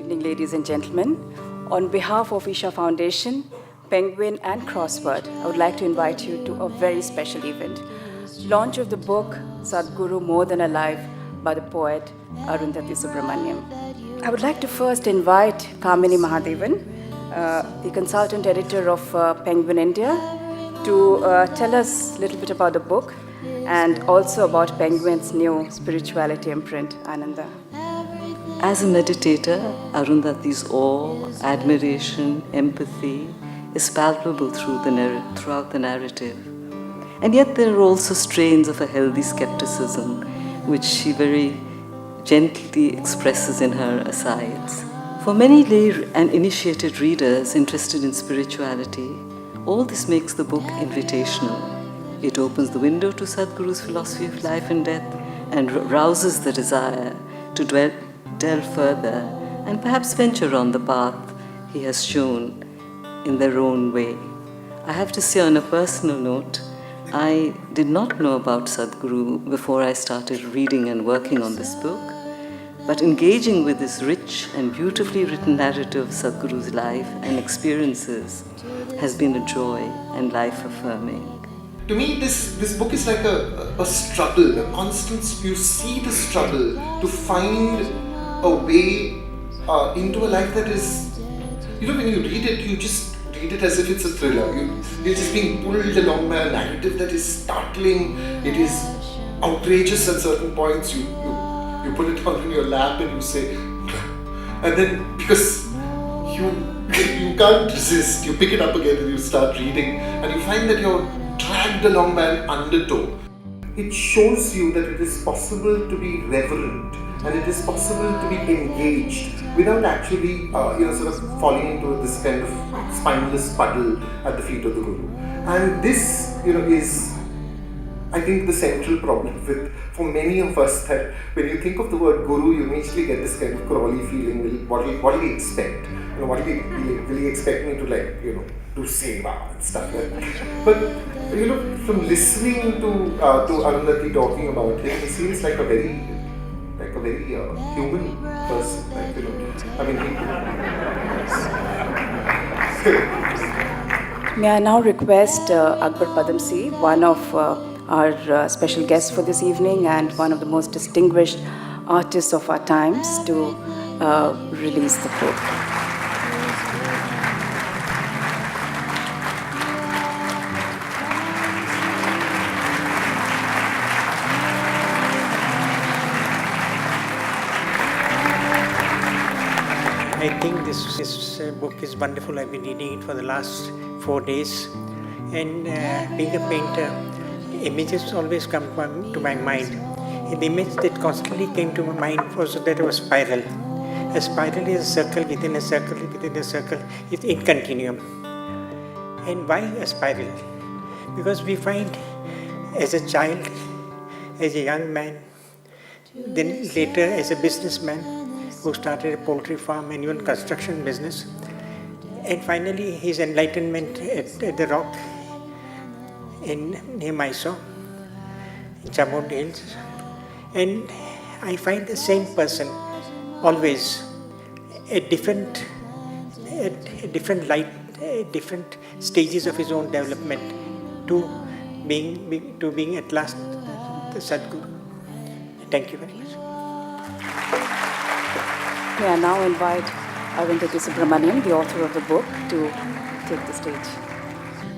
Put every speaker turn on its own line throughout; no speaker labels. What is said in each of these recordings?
evening, ladies and gentlemen. On behalf of Isha Foundation, Penguin and Crossword, I would like to invite you to a very special event. Launch of the book, Sadhguru More Than Alive, by the poet Arundhathi Subramaniam. I would like to first invite Kamini Mahadevan, the consultant editor of Penguin India, to tell us a little bit about the book and also about Penguin's new spirituality imprint, Ananda.
As a meditator, Arundhathi's awe, admiration, empathy is palpable throughout the narrative. And yet there are also strains of a healthy skepticism, which she very gently expresses in her asides. For many lay and initiated readers interested in spirituality, all this makes the book invitational. It opens the window to Sadhguru's philosophy of life and death and rouses the desire to delve further and perhaps venture on the path he has shown in their own way. I have to say, on a personal note, I did not know about Sadhguru before I started reading and working on this book, but engaging with this rich and beautifully written narrative of Sadhguru's life and experiences has been a joy and life-affirming.
To me, this book is like a struggle, a constant. You see the struggle to find a way into a life that is, when you read it, you just read it as if it's a thriller. You're just being pulled along by a narrative that is startling. It is outrageous at certain points. You put it on in your lap and you say, and then because you can't resist, you pick it up again and you start reading, and you find that you're dragged along by an undertow. It shows you that it is possible to be reverent and it is possible to be engaged without actually sort of falling into this kind of spineless puddle at the feet of the Guru. And this is, I think, the central problem for many of us, that when you think of the word Guru, you immediately get this kind of crawly feeling. What do we expect? Will he expect me to do seva and stuff like that? But from listening to Arundhathi talking about him, he seems like a very human person.
May I now request Akbar Padamsi, one of our special guests for this evening and one of the most distinguished artists of our times, to release the book.
I think this book is wonderful. I've been reading it for the last 4 days, and being a painter, images always come to my mind. And the image that constantly came to my mind was that it was spiral. A spiral is a circle within a circle within a circle. It's in continuum. And why a spiral? Because we find, as a child, as a young man, then later as a businessman, who started a poultry farm and even construction business. And finally, his enlightenment at the rock near Mysore, in Chamod Hills. And I find the same person always at different light, at different stages of his own development to being at last the Sadhguru. Thank you very much.
May I now invite Arundhathi Subramaniam, the author of the book, to take the stage.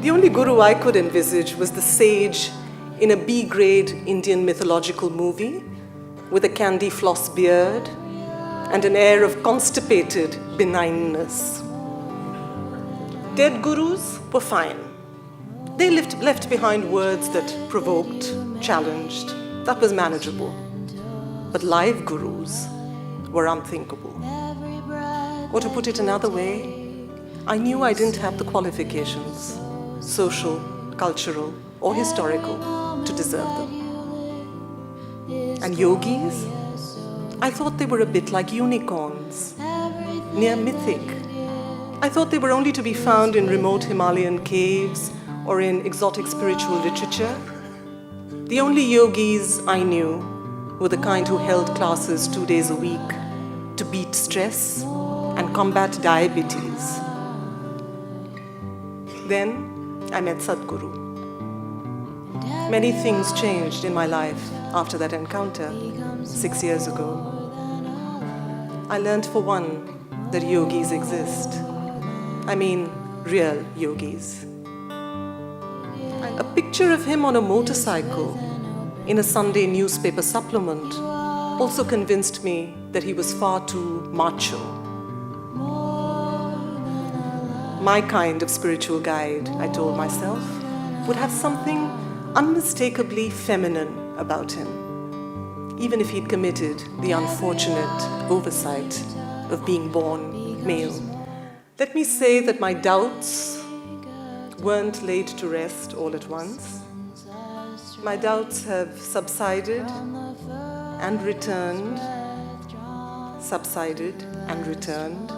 The only Guru I could envisage was the sage in a B-grade Indian mythological movie with a candy floss beard and an air of constipated benignness. Dead Gurus were fine. They left behind words that provoked, challenged. That was manageable. But live Gurus were unthinkable. Or to put it another way, I knew I didn't have the qualifications, social, cultural, or historical, to deserve them. And yogis? I thought they were a bit like unicorns, near mythic. I thought they were only to be found in remote Himalayan caves or in exotic spiritual literature. The only yogis I knew were the kind who held classes 2 days a week to beat stress, and combat diabetes. Then I met Sadhguru. Many things changed in my life after that encounter 6 years ago. I learned, for one, that yogis exist. I mean, real yogis. A picture of him on a motorcycle in a Sunday newspaper supplement also convinced me that he was far too macho. My kind of spiritual guide, I told myself, would have something unmistakably feminine about him, even if he'd committed the unfortunate oversight of being born male. Let me say that my doubts weren't laid to rest all at once. My doubts have subsided and returned, subsided and returned.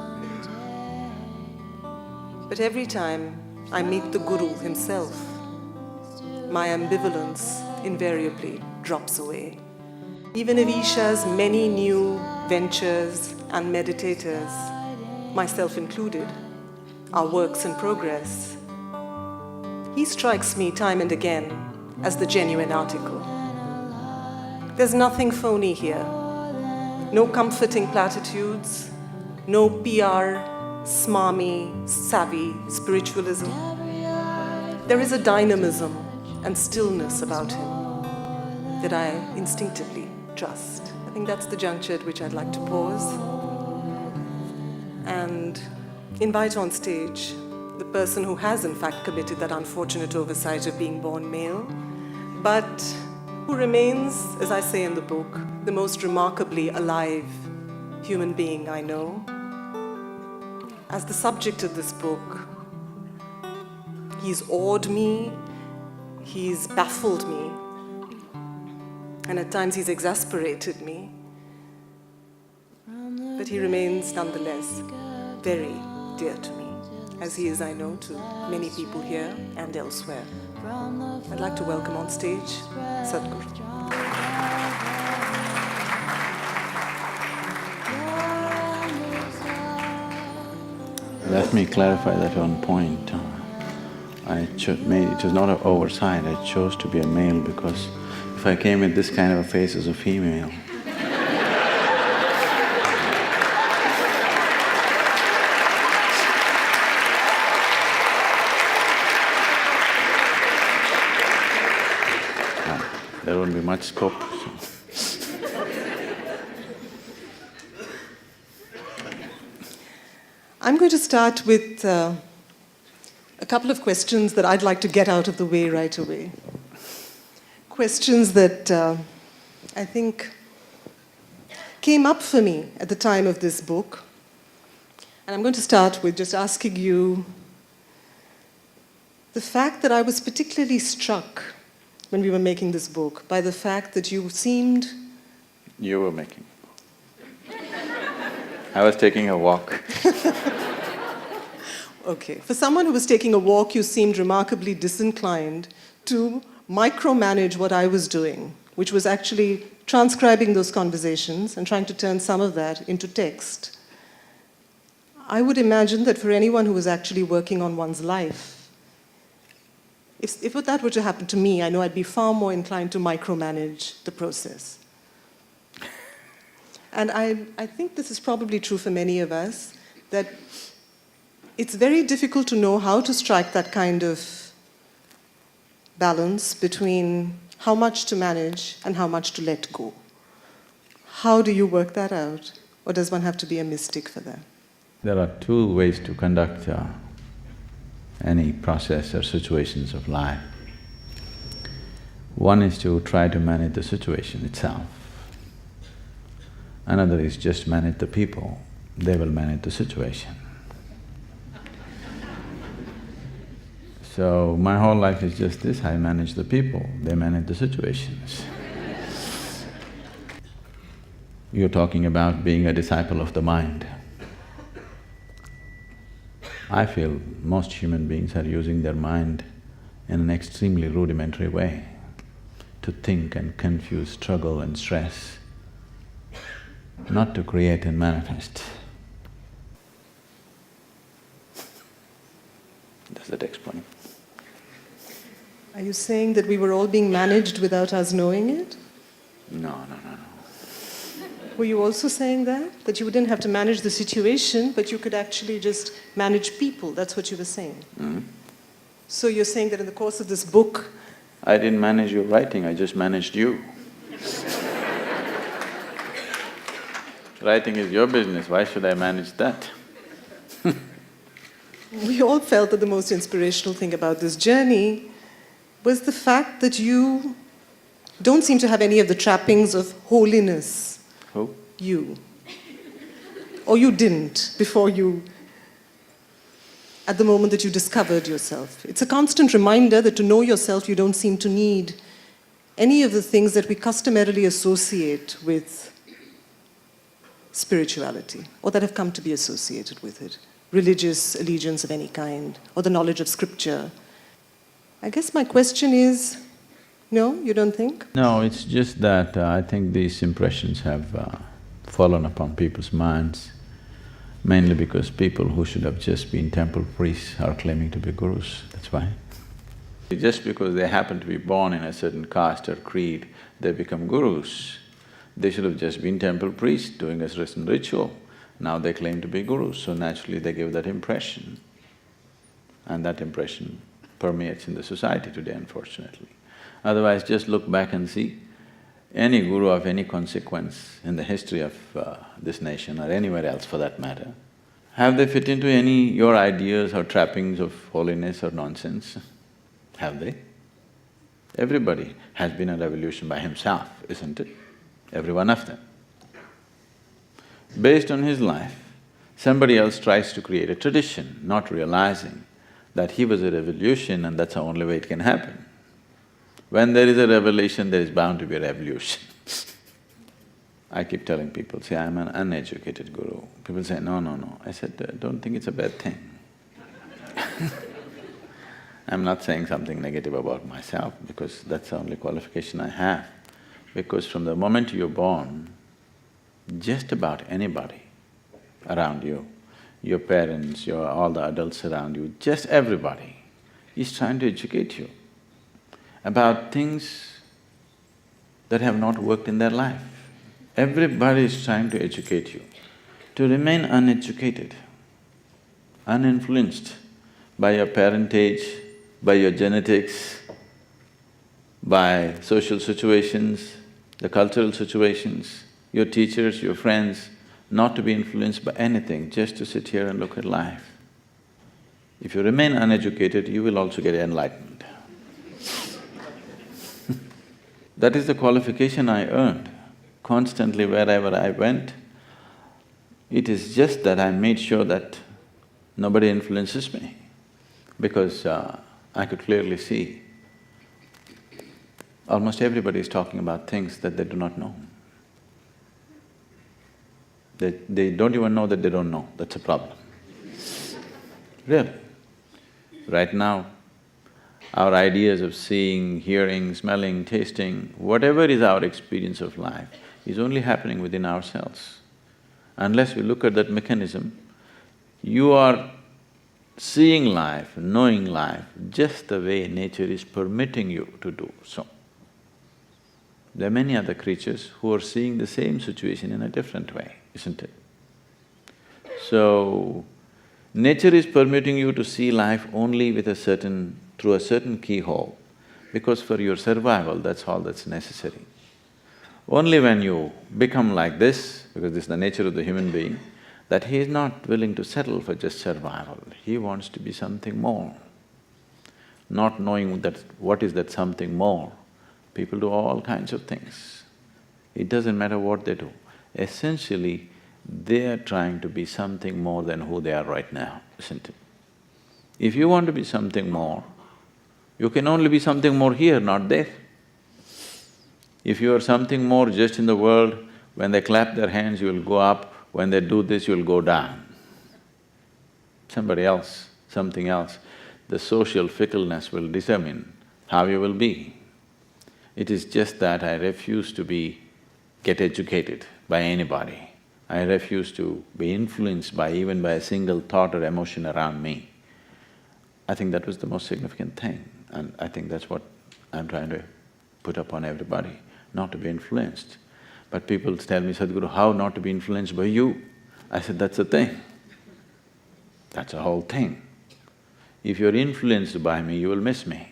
But every time I meet the Guru himself, my ambivalence invariably drops away. Even if Isha's many new ventures and meditators, myself included, are works in progress, he strikes me time and again as the genuine article. There's nothing phony here. No comforting platitudes, no PR, smarmy, savvy spiritualism. There is a dynamism and stillness about him that I instinctively trust. I think that's the juncture at which I'd like to pause and invite on stage the person who has in fact committed that unfortunate oversight of being born male, but who remains, as I say in the book, the most remarkably alive human being I know. As the subject of this book, he's awed me, he's baffled me, and at times he's exasperated me. But he remains nonetheless very dear to me, as he is, I know, to many people here and elsewhere. I'd like to welcome on stage Sadhguru.
Let me clarify that one point. It was not an oversight. I chose to be a male because if I came with this kind of a face as a female, there wouldn't be much scope.
I'm going to start with a couple of questions that I'd like to get out of the way right away. Questions that I think came up for me at the time of this book. And I'm going to start with just asking you the fact that I was particularly struck when we were making this book by the fact that you seemed...
You were making. I was taking a walk.
Okay. For someone who was taking a walk, you seemed remarkably disinclined to micromanage what I was doing, which was actually transcribing those conversations and trying to turn some of that into text. I would imagine that for anyone who was actually working on one's life, if that were to happen to me, I know I'd be far more inclined to micromanage the process. And I think this is probably true for many of us, that it's very difficult to know how to strike that kind of balance between how much to manage and how much to let go. How do you work that out? Or does one have to be a mystic for that?
There are two ways to conduct any process or situations of life. One is to try to manage the situation itself. Another is just manage the people, they will manage the situation. So my whole life is just this, I manage the people, they manage the situations. You're talking about being a disciple of the mind. I feel most human beings are using their mind in an extremely rudimentary way to think and confuse, struggle and stress, not to create and manifest.
you saying that we were all being managed without us knowing it?
No.
Were you also saying that? That you didn't have to manage the situation, but you could actually just manage people? That's what you were saying. So you're saying that in the course of this book…
I didn't manage your writing, I just managed you. Writing is your business, why should I manage that?
We all felt that the most inspirational thing about this journey was the fact that you don't seem to have any of the trappings of holiness.
Who?
You. Or you didn't before you… at the moment that you discovered yourself. It's a constant reminder that to know yourself, you don't seem to need any of the things that we customarily associate with spirituality, or that have come to be associated with it. Religious allegiance of any kind, or the knowledge of scripture. I guess my question is, no, you don't think?
No, it's just that I think these impressions have fallen upon people's minds, mainly because people who should have just been temple priests are claiming to be gurus, that's why. Just because they happen to be born in a certain caste or creed, they become gurus. They should have just been temple priests doing a certain ritual. Now they claim to be gurus, so naturally they give that impression. And that impression permeates in the society today, unfortunately. Otherwise, just look back and see, any guru of any consequence in the history of this nation or anywhere else for that matter, have they fit into any your ideas or trappings of holiness or nonsense? Have they? Everybody has been a revolution by himself, isn't it? Every one of them. Based on his life, somebody else tries to create a tradition, not realizing that he was a revolution and that's the only way it can happen. When there is a revelation, there is bound to be a revolution. I keep telling people, say, I'm an uneducated guru. People say, no. I said, don't think it's a bad thing. I'm not saying something negative about myself because that's the only qualification I have. Because from the moment you're born, just about anybody around you, your parents, all the adults around you, just everybody is trying to educate you about things that have not worked in their life. Everybody is trying to educate you to remain uneducated, uninfluenced by your parentage, by your genetics, by social situations, the cultural situations, your teachers, your friends, not to be influenced by anything, just to sit here and look at life. If you remain uneducated, you will also get enlightened. That is the qualification I earned constantly wherever I went. It is just that I made sure that nobody influences me, because I could clearly see almost everybody is talking about things that they do not know. They don't even know that they don't know, that's a problem. Really. Right now, our ideas of seeing, hearing, smelling, tasting, whatever is our experience of life, is only happening within ourselves. Unless we look at that mechanism, you are seeing life, knowing life, just the way nature is permitting you to do so. There are many other creatures who are seeing the same situation in a different way, isn't it? So, nature is permitting you to see life only with through a certain keyhole, because for your survival, that's all that's necessary. Only when you become like this, because this is the nature of the human being, that he is not willing to settle for just survival, he wants to be something more. Not knowing that what is that something more, people do all kinds of things. It doesn't matter what they do. Essentially, they are trying to be something more than who they are right now, isn't it? If you want to be something more, you can only be something more here, not there. If you are something more just in the world, when they clap their hands, you will go up, when they do this, you will go down. Somebody else, something else, the social fickleness will determine how you will be. It is just that I refuse to get educated by anybody. I refuse to be influenced even by a single thought or emotion around me. I think that was the most significant thing, and I think that's what I'm trying to put upon everybody, not to be influenced. But people tell me, Sadhguru, how not to be influenced by you? I said, that's the thing. That's the whole thing. If you're influenced by me, you will miss me.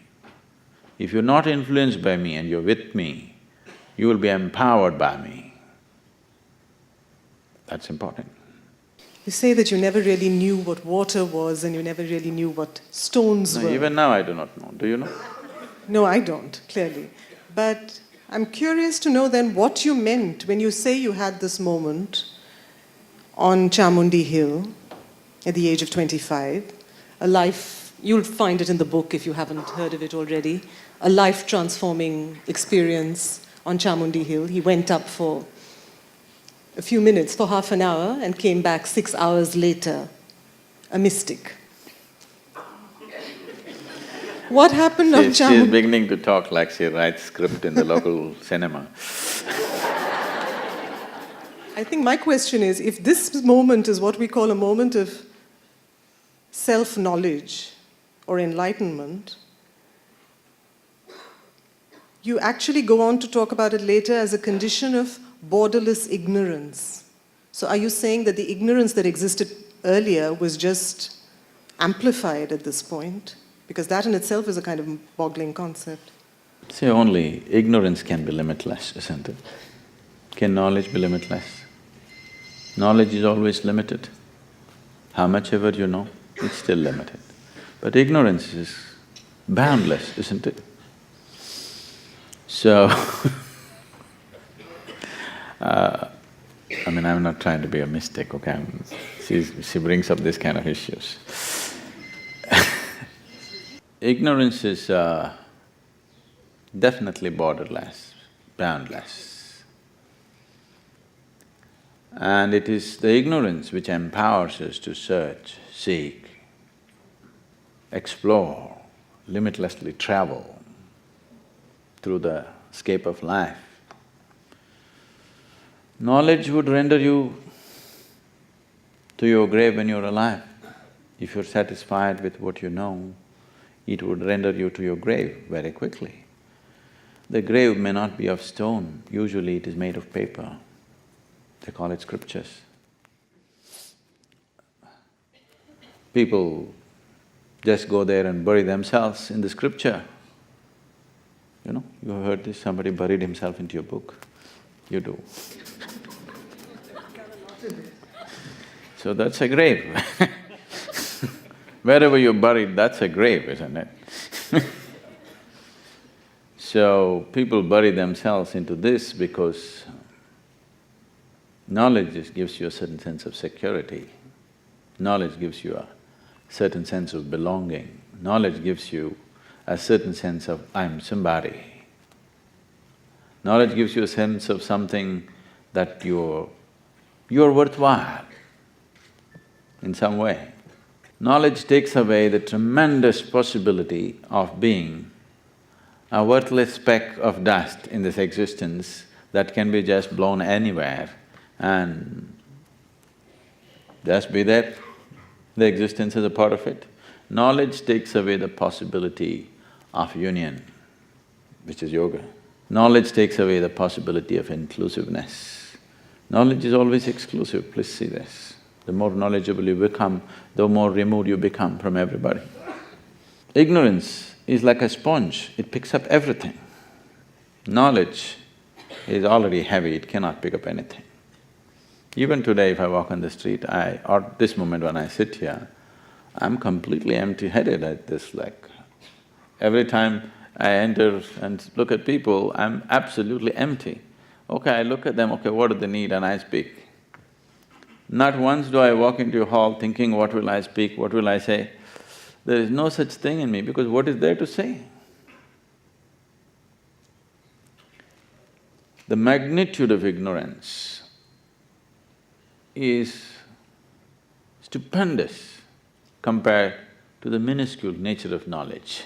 If you're not influenced by me and you're with me, you will be empowered by me. That's important.
You say that you never really knew what water was and you never really knew what stones
No,
were.
even now I do not know. Do you know?
No, I don't, clearly. But I'm curious to know then what you meant when you say you had this moment on Chamundi Hill at the age of 25, a life, you'll find it in the book if you haven't heard of it already, a life-transforming experience on Chamundi Hill. He went up for a few minutes, for half an hour, and came back 6 hours later, a mystic. What happened on
She's
Chamundi?
beginning to talk like she writes script in the local cinema.
I think my question is, if this moment is what we call a moment of self-knowledge or enlightenment, you actually go on to talk about it later as a condition of borderless ignorance. So are you saying that the ignorance that existed earlier was just amplified at this point? Because that in itself is a kind of boggling concept.
See, only ignorance can be limitless, isn't it? Can knowledge be limitless? Knowledge is always limited. How much ever you know, it's still limited. But ignorance is boundless, isn't it? So, I'm not trying to be a mystic, okay? She brings up this kind of issues. Ignorance is definitely borderless, boundless. And it is the ignorance which empowers us to search, seek, explore, limitlessly travel through the scape of life. Knowledge would render you to your grave when you're alive. If you're satisfied with what you know, it would render you to your grave very quickly. The grave may not be of stone, usually it is made of paper. They call it scriptures. People just go there and bury themselves in the scripture. You know, you heard this, somebody buried himself into your book. You do. So that's a grave. Wherever you're buried, that's a grave, isn't it? So people bury themselves into this because knowledge just gives you a certain sense of security. Knowledge gives you a certain sense of belonging. Knowledge gives you a certain sense of, I'm somebody. Knowledge gives you a sense of something that you're worthwhile in some way. Knowledge takes away the tremendous possibility of being a worthless speck of dust in this existence that can be just blown anywhere and just be there. The existence is a part of it. Knowledge takes away the possibility of union, which is yoga. Knowledge takes away the possibility of inclusiveness. Knowledge is always exclusive, please see this. The more knowledgeable you become, the more removed you become from everybody. Ignorance is like a sponge, it picks up everything. Knowledge is already heavy, it cannot pick up anything. Even today if I walk on the street, or this moment when I sit here, I'm completely empty-headed at this, like, every time I enter and look at people, I'm absolutely empty. Okay, I look at them, okay, what do they need, and I speak. Not once do I walk into a hall thinking, what will I speak, what will I say? There is no such thing in me because what is there to say? The magnitude of ignorance is stupendous compared to the minuscule nature of knowledge.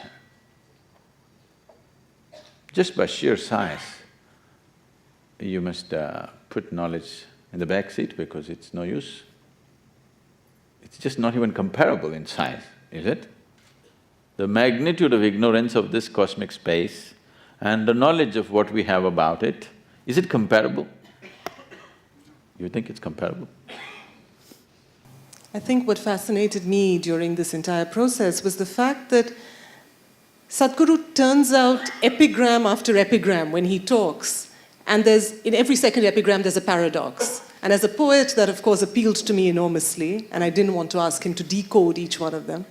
Just by sheer size, you must put knowledge in the back seat because it's no use. It's just not even comparable in size, is it? The magnitude of ignorance of this cosmic space and the knowledge of what we have about it, is it comparable? You think it's comparable?
I think what fascinated me during this entire process was the fact that Sadhguru turns out epigram after epigram when he talks, and in every second epigram there's a paradox. And as a poet, that of course appealed to me enormously, and I didn't want to ask him to decode each one of them.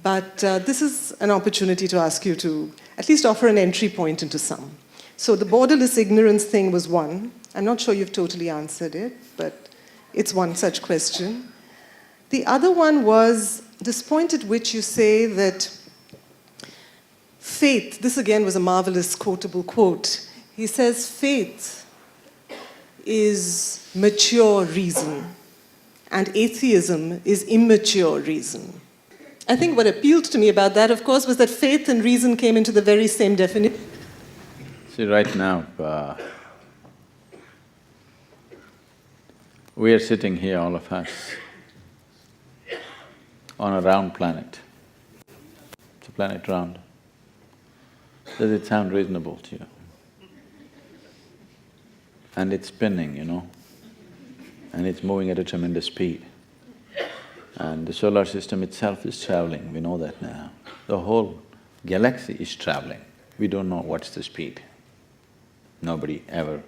But this is an opportunity to ask you to at least offer an entry point into some. So the borderless ignorance thing was one. I'm not sure you've totally answered it, but it's one such question. The other one was this point at which you say that faith, this again was a marvelous quotable quote. He says, faith is mature reason and atheism is immature reason. I think what appealed to me about that, of course, was that faith and reason came into the very same definition.
See, right now, we are sitting here, all of us, on a round planet. It's a planet round. Does it sound reasonable to you? And it's spinning, you know, and it's moving at a tremendous speed. And the solar system itself is traveling, we know that now. The whole galaxy is traveling, we don't know what's the speed. Nobody ever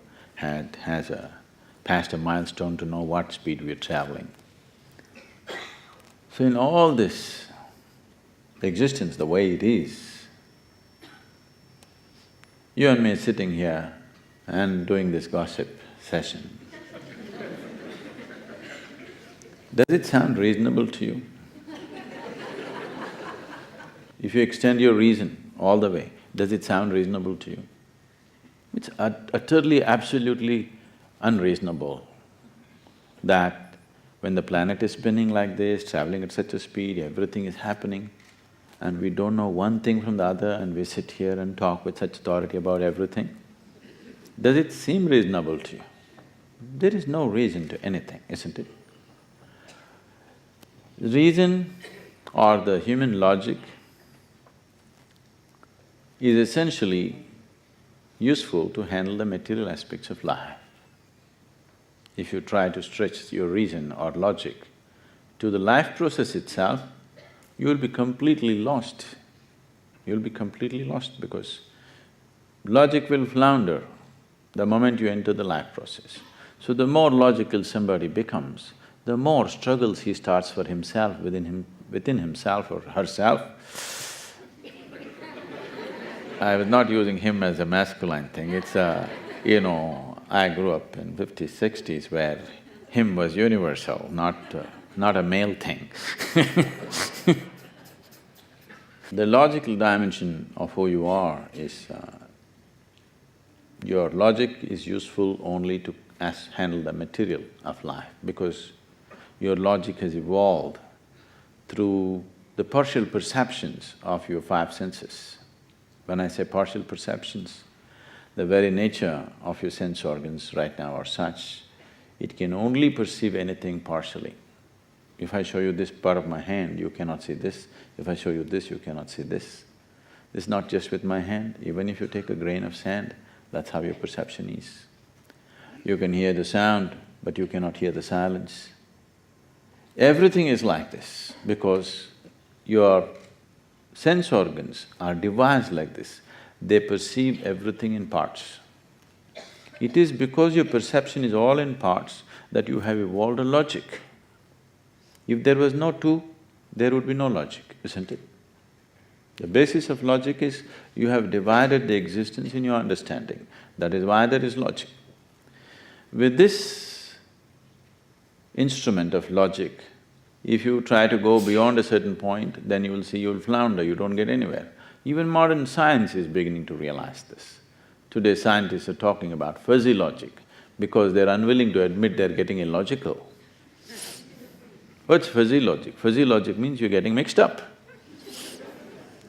passed a milestone to know what speed we're traveling. So in all this existence, the way it is, you and me sitting here and doing this gossip session, does it sound reasonable to you? If you extend your reason all the way, does it sound reasonable to you? It's utterly, absolutely unreasonable that when the planet is spinning like this, traveling at such a speed, everything is happening, and we don't know one thing from the other, and we sit here and talk with such authority about everything. Does it seem reasonable to you? There is no reason to anything, isn't it? Reason or the human logic is essentially useful to handle the material aspects of life. If you try to stretch your reason or logic to the life process itself, you will be completely lost. You'll be completely lost because logic will flounder the moment you enter the life process. So the more logical somebody becomes, the more struggles he starts for himself, within himself or herself. I was not using him as a masculine thing, it's I grew up in 50s, 60s where him was universal, not a male thing. The logical dimension of who you are is, your logic is useful only to handle the material of life because your logic has evolved through the partial perceptions of your five senses. When I say partial perceptions, the very nature of your sense organs right now are such, it can only perceive anything partially. If I show you this part of my hand, you cannot see this. If I show you this, you cannot see this. This is not just with my hand, even if you take a grain of sand, that's how your perception is. You can hear the sound, but you cannot hear the silence. Everything is like this because your sense organs are devised like this. They perceive everything in parts. It is because your perception is all in parts that you have evolved a logic. If there was no two, there would be no logic, isn't it? The basis of logic is you have divided the existence in your understanding, that is why there is logic. With this instrument of logic, if you try to go beyond a certain point, then you will see you'll flounder, you don't get anywhere. Even modern science is beginning to realize this. Today scientists are talking about fuzzy logic because they're unwilling to admit they're getting illogical. What's fuzzy logic? Fuzzy logic means you're getting mixed up,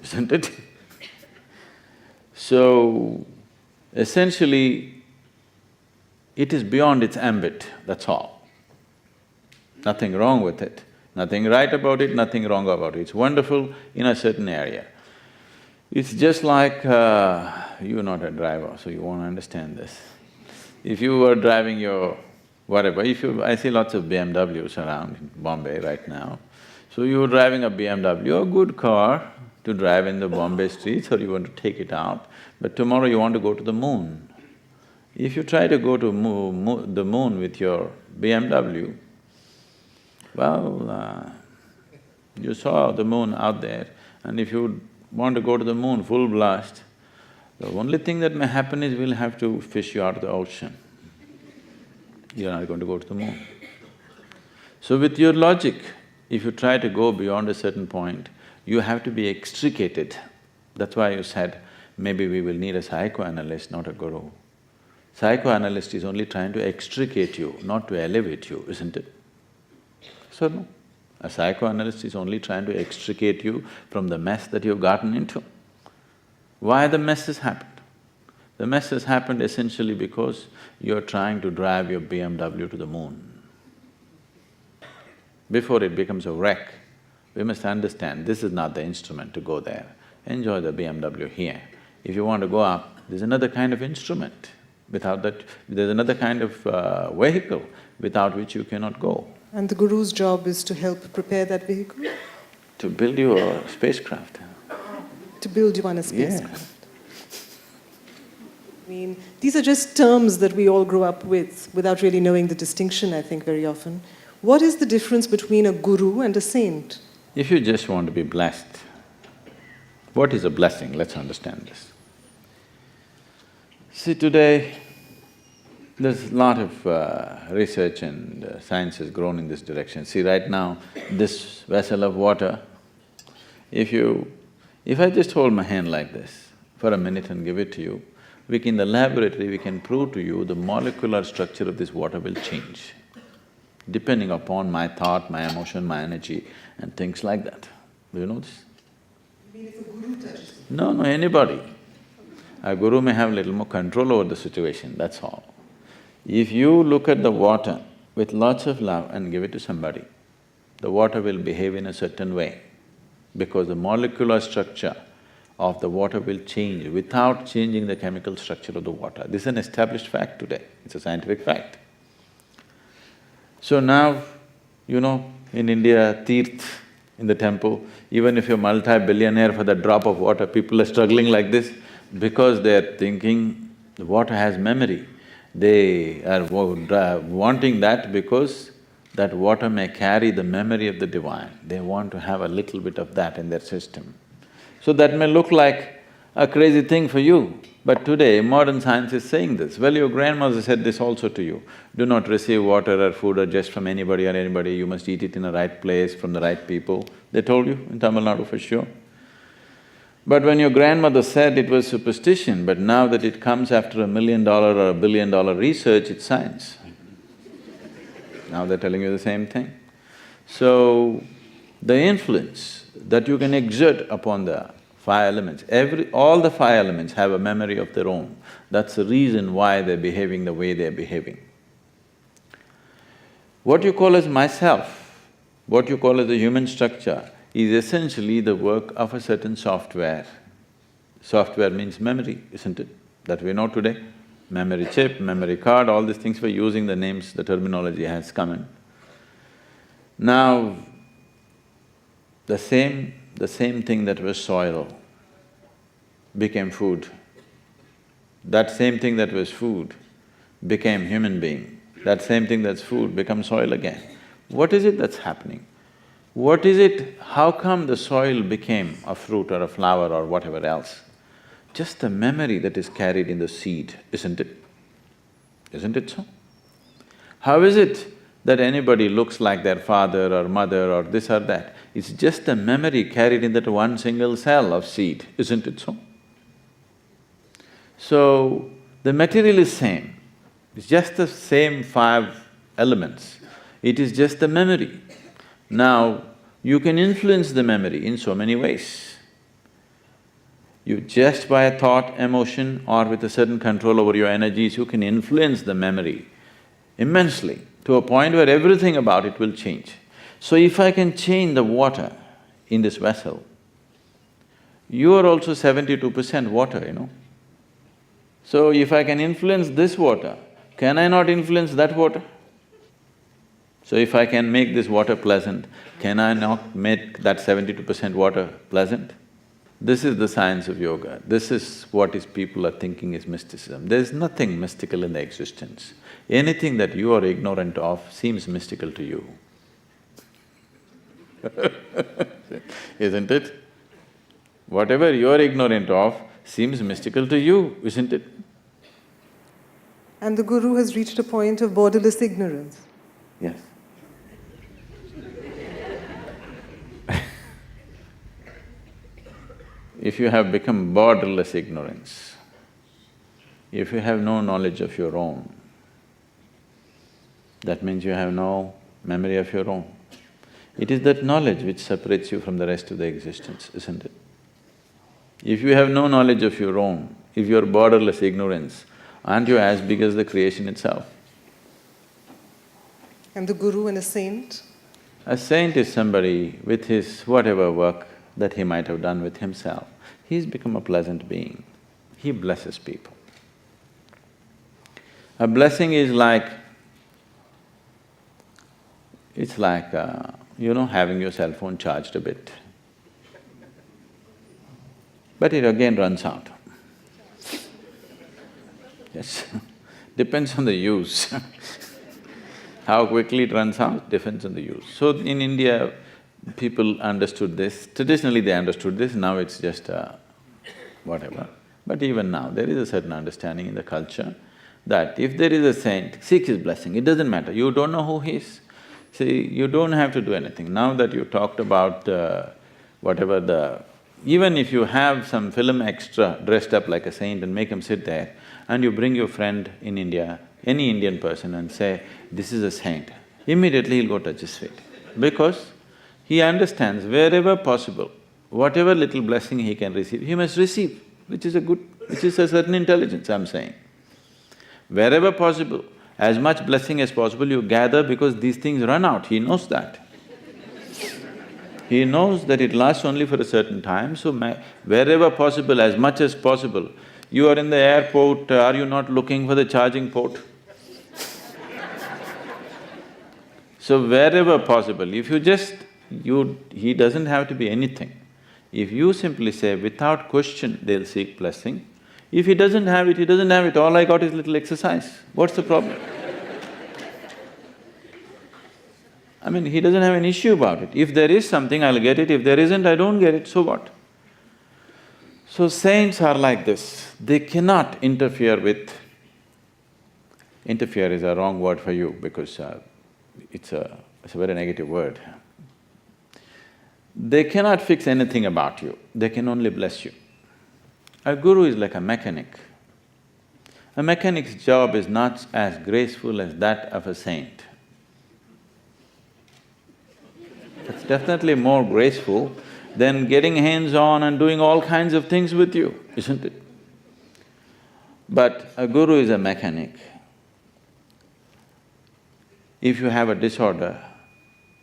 isn't it? So, essentially, it is beyond its ambit, that's all. Nothing wrong with it, nothing right about it, nothing wrong about it. It's wonderful in a certain area. It's just like, you're not a driver, so you won't understand this. If you were driving your whatever, I see lots of BMWs around in Bombay right now. So you were driving a BMW, a good car to drive in the Bombay streets, or you want to take it out, but tomorrow you want to go to the moon. If you try to go to the moon with your BMW, well, you saw the moon out there, and if you want to go to the moon full blast, the only thing that may happen is we'll have to fish you out of the ocean. You're not going to go to the moon. So with your logic, if you try to go beyond a certain point, you have to be extricated. That's why you said, maybe we will need a psychoanalyst, not a guru. Psychoanalyst is only trying to extricate you, not to elevate you, isn't it? So no, a psychoanalyst is only trying to extricate you from the mess that you've gotten into. Why the mess has happened? The mess has happened essentially because you're trying to drive your BMW to the moon. Before it becomes a wreck, we must understand this is not the instrument to go there. Enjoy the BMW here. If you want to go up, there's another kind of instrument. Without that, there's another kind of vehicle without which you cannot go.
And the Guru's job is to help prepare that vehicle?
To build you a spacecraft.
To build you on a spacecraft?
Yes.
I mean, these are just terms that we all grow up with without really knowing the distinction, I think, very often. What is the difference between a guru and a saint?
If you just want to be blessed, what is a blessing? Let's understand this. See, today, there's a lot of research and science has grown in this direction. See, right now, this vessel of water, if I just hold my hand like this for a minute and give it to you, in the laboratory, we can prove to you the molecular structure of this water will change, depending upon my thought, my emotion, my energy, and things like that. Do you know this?
You mean if a guru touches it?
No, anybody. A guru may have little more control over the situation, that's all. If you look at the water with lots of love and give it to somebody, the water will behave in a certain way because the molecular structure of the water will change without changing the chemical structure of the water. This is an established fact today, it's a scientific fact. So now, you know, in India, Tirth, in the temple, even if you're multi-billionaire for that drop of water, people are struggling like this because they're thinking the water has memory. They are wanting that because that water may carry the memory of the divine. They want to have a little bit of that in their system. So that may look like a crazy thing for you, but today modern science is saying this. Well, your grandmother said this also to you. Do not receive water or food or just from anybody, you must eat it in the right place, from the right people. They told you in Tamil Nadu for sure. But when your grandmother said it was superstition, but now that it comes after $1 million or $1 billion research, it's science. Now they're telling you the same thing. So, the influence that you can exert upon the five elements, all the five elements have a memory of their own. That's the reason why they're behaving the way they're behaving. What you call as myself, what you call as the human structure, is essentially the work of a certain software. Software means memory, isn't it? That we know today. Memory chip, memory card, all these things, we're using the names, the terminology has come in. Now, the same thing that was soil became food. That same thing that was food became human being. That same thing that's food becomes soil again. What is it that's happening? What is it… how come the soil became a fruit or a flower or whatever else? Just the memory that is carried in the seed, isn't it? Isn't it so? How is it that anybody looks like their father or mother or this or that? It's just the memory carried in that one single cell of seed, isn't it so? So, the material is same, it's just the same five elements, it is just the memory. Now, you can influence the memory in so many ways. You just by a thought, emotion or with a certain control over your energies, you can influence the memory immensely to a point where everything about it will change. So if I can change the water in this vessel, You are also 72% water, you know. So if I can influence this water, can I not influence that water? So if I can make this water pleasant, can I not make that 72% water pleasant? This is the science of yoga. This is what is people are thinking is mysticism. There's nothing mystical in the existence. Anything that you are ignorant of seems mystical to you. Isn't it? Whatever you're ignorant of seems mystical to you, isn't it?
And the Guru has reached a point of borderless ignorance.
Yes. If you have become borderless ignorance, if you have no knowledge of your own, that means you have no memory of your own. It is that knowledge which separates you from the rest of the existence, isn't it? If you have no knowledge of your own, if you're borderless ignorance, aren't you as big as the creation itself?
And the Guru and a saint?
A saint is somebody with his whatever work that he might have done with himself, he's become a pleasant being. He blesses people. A blessing is like… it's like, having your cell phone charged a bit. But it again runs out. Yes, depends on the use. How quickly it runs out depends on the use. So in India, people understood this. Traditionally they understood this, now it's just whatever. But even now, there is a certain understanding in the culture that if there is a saint, seek his blessing, it doesn't matter, you don't know who he is. See, you don't have to do anything. Now that you talked about whatever the… even if you have some film extra dressed up like a saint and make him sit there, and you bring your friend in India, any Indian person and say, this is a saint, immediately he'll go touch his feet. Because he understands wherever possible, whatever little blessing he can receive, he must receive, which is a certain intelligence, I'm saying. Wherever possible, as much blessing as possible you gather because these things run out, he knows that. He knows that it lasts only for a certain time, so wherever possible, as much as possible, you are in the airport, are you not looking for the charging port? So wherever possible, if you just… he doesn't have to be anything. If you simply say, without question, they'll seek blessing. If he doesn't have it, he doesn't have it, all I got is little exercise. What's the problem? I mean, he doesn't have an issue about it. If there is something, I'll get it, if there isn't, I don't get it, so what? So saints are like this, they cannot interfere with… interfere is a wrong word for you because it's a very negative word. They cannot fix anything about you, they can only bless you. A guru is like a mechanic. A mechanic's job is not as graceful as that of a saint. It's definitely more graceful than getting hands-on and doing all kinds of things with you, isn't it? But a guru is a mechanic. If you have a disorder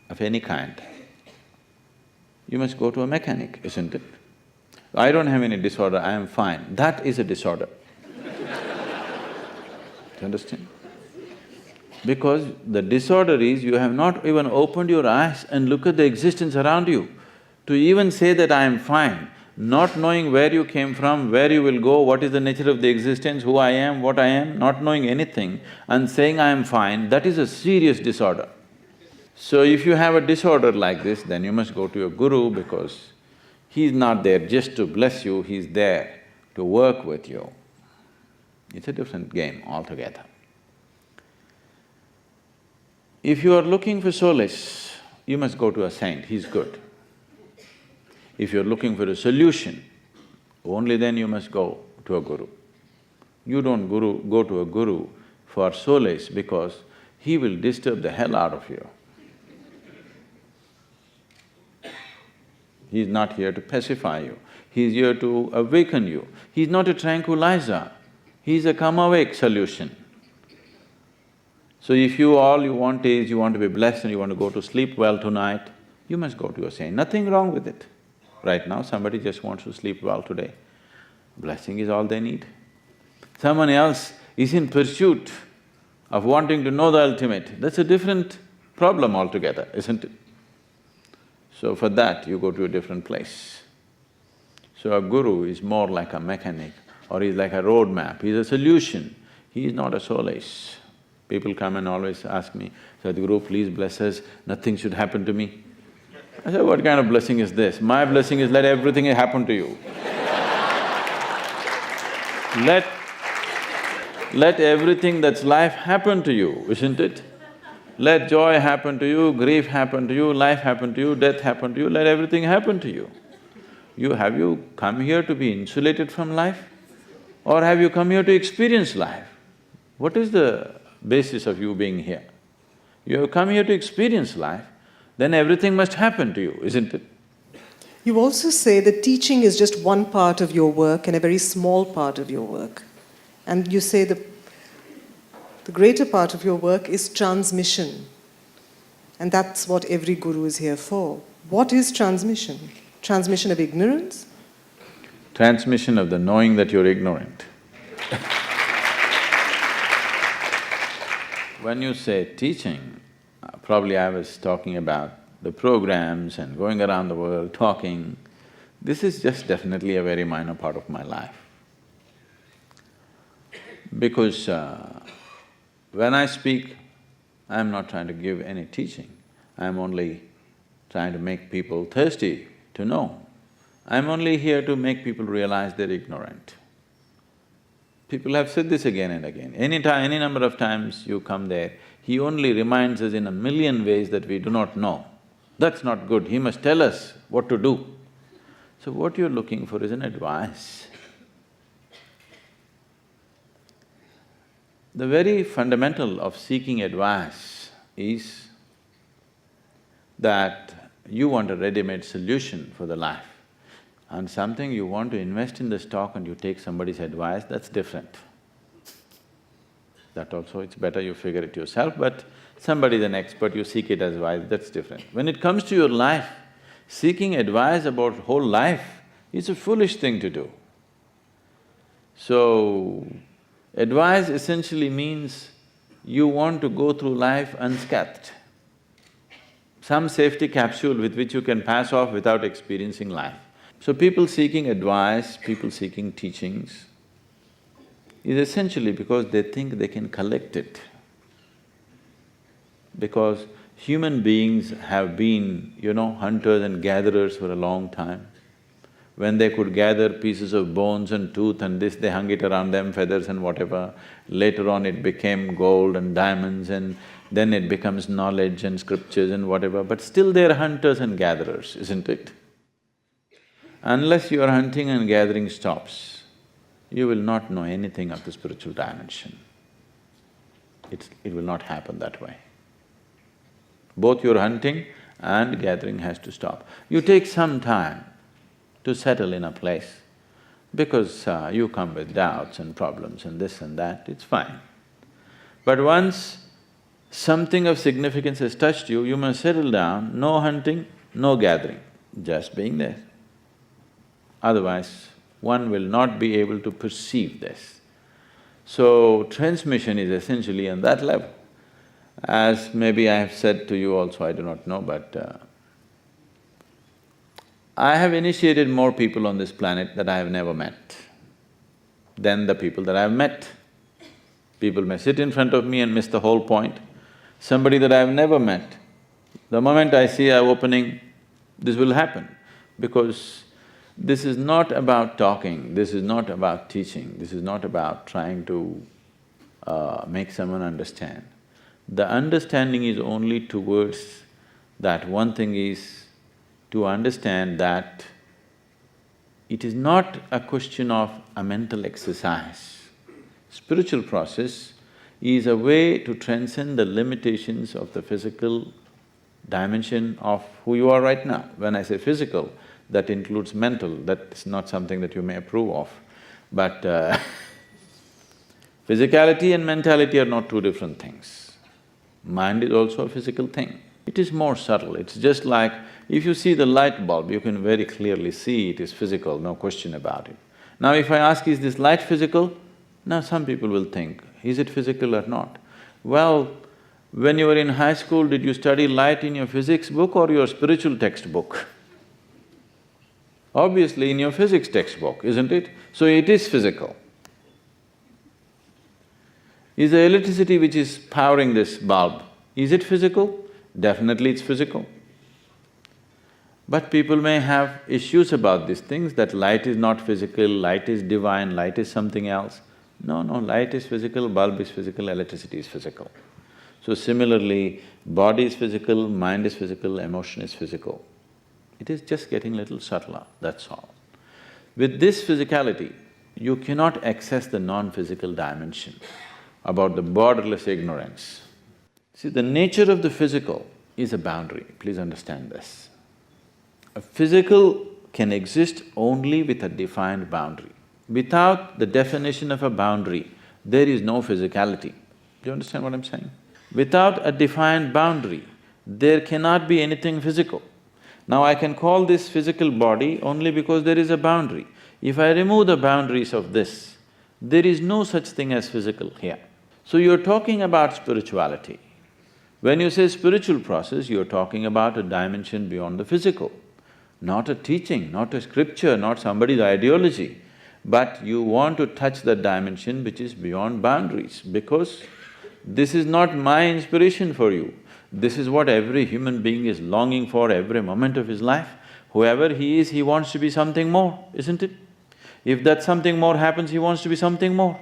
of any kind, you must go to a mechanic, isn't it? I don't have any disorder, I am fine. That is a disorder. Do you understand? Because the disorder is you have not even opened your eyes and look at the existence around you. To even say that I am fine, not knowing where you came from, where you will go, what is the nature of the existence, who I am, what I am, not knowing anything and saying I am fine, that is a serious disorder. So if you have a disorder like this, then you must go to your guru because he's not there just to bless you, he's there to work with you. It's a different game altogether. If you are looking for solace, you must go to a saint, he's good. If you're looking for a solution, only then you must go to a guru. You don't go to a guru for solace because he will disturb the hell out of you. He's not here to pacify you, he's here to awaken you. He's not a tranquilizer, he's a come awake solution. So if all you want to be blessed and you want to go to sleep well tonight, you must go to a saint, nothing wrong with it, right now, somebody just wants to sleep well today. Blessing is all they need. Someone else is in pursuit of wanting to know the ultimate. That's a different problem altogether, isn't it? So for that, you go to a different place. So a guru is more like a mechanic, or he's like a roadmap, he's a solution, he is not a solace. People come and always ask me, Sadhguru, please bless us, nothing should happen to me. I say, what kind of blessing is this? My blessing is let everything happen to you. Let everything that's life happen to you, isn't it? Let joy happen to you, grief happen to you, life happen to you, death happen to you, let everything happen to you. Have you come here to be insulated from life? Or have you come here to experience life? What is the basis of you being here? You have come here to experience life, then everything must happen to you, isn't it?
You also say that teaching is just one part of your work and a very small part of your work. And you say the greater part of your work is transmission. And that's what every guru is here for. What is transmission? Transmission of ignorance?
Transmission of the knowing that you're ignorant. When you say teaching, probably I was talking about the programs and going around the world talking. This is just definitely a very minor part of my life. Because when I speak, I'm not trying to give any teaching, I'm only trying to make people thirsty to know. I'm only here to make people realize they're ignorant. People have said this again and again. Any number of times you come there, he only reminds us in a million ways that we do not know. That's not good, he must tell us what to do. So what you're looking for is an advice. The very fundamental of seeking advice is that you want a ready-made solution for the life. And something you want to invest in the stock and you take somebody's advice, that's different. That also, it's better you figure it yourself, but somebody's an expert, you seek it as advice, that's different. When it comes to your life, seeking advice about whole life is a foolish thing to do. So, advice essentially means you want to go through life unscathed. Some safety capsule with which you can pass off without experiencing life. So people seeking advice, people seeking teachings is essentially because they think they can collect it. Because human beings have been, hunters and gatherers for a long time. When they could gather pieces of bones and tooth and this, they hung it around them, feathers and whatever. Later on it became gold and diamonds and then it becomes knowledge and scriptures and whatever, but still they're hunters and gatherers, isn't it? Unless your hunting and gathering stops, you will not know anything of the spiritual dimension. It will not happen that way. Both your hunting and gathering has to stop. You take some time to settle in a place because you come with doubts and problems and this and that, it's fine. But once something of significance has touched you, you must settle down, no hunting, no gathering, just being there. Otherwise, one will not be able to perceive this. So, transmission is essentially on that level. As maybe I have said to you also, I do not know, but I have initiated more people on this planet that I have never met than the people that I have met. People may sit in front of me and miss the whole point. Somebody that I have never met, the moment I see an opening, this will happen. Because this is not about talking, this is not about teaching, this is not about trying to make someone understand. The understanding is only towards that one thing is to understand that it is not a question of a mental exercise. Spiritual process is a way to transcend the limitations of the physical dimension of who you are right now. When I say physical, that includes mental, that's not something that you may approve of. But physicality and mentality are not two different things. Mind is also a physical thing. It is more subtle. It's just like if you see the light bulb, you can very clearly see it is physical, no question about it. Now if I ask, is this light physical? Now some people will think, is it physical or not? Well, when you were in high school, did you study light in your physics book or your spiritual textbook? Obviously in your physics textbook, isn't it? So it is physical. Is the electricity which is powering this bulb, is it physical? Definitely it's physical. But people may have issues about these things, that light is not physical, light is divine, light is something else. No, light is physical, bulb is physical, electricity is physical. So similarly, body is physical, mind is physical, emotion is physical. It is just getting little subtler, that's all. With this physicality, you cannot access the non-physical dimension about the borderless ignorance. See, the nature of the physical is a boundary, please understand this. A physical can exist only with a defined boundary. Without the definition of a boundary, there is no physicality. Do you understand what I'm saying? Without a defined boundary, there cannot be anything physical. Now I can call this physical body only because there is a boundary. If I remove the boundaries of this, there is no such thing as physical here. So you're talking about spirituality. When you say spiritual process, you're talking about a dimension beyond the physical. Not a teaching, not a scripture, not somebody's ideology, but you want to touch that dimension which is beyond boundaries, because this is not my inspiration for you. This is what every human being is longing for every moment of his life. Whoever he is, he wants to be something more, isn't it? If that something more happens, he wants to be something more.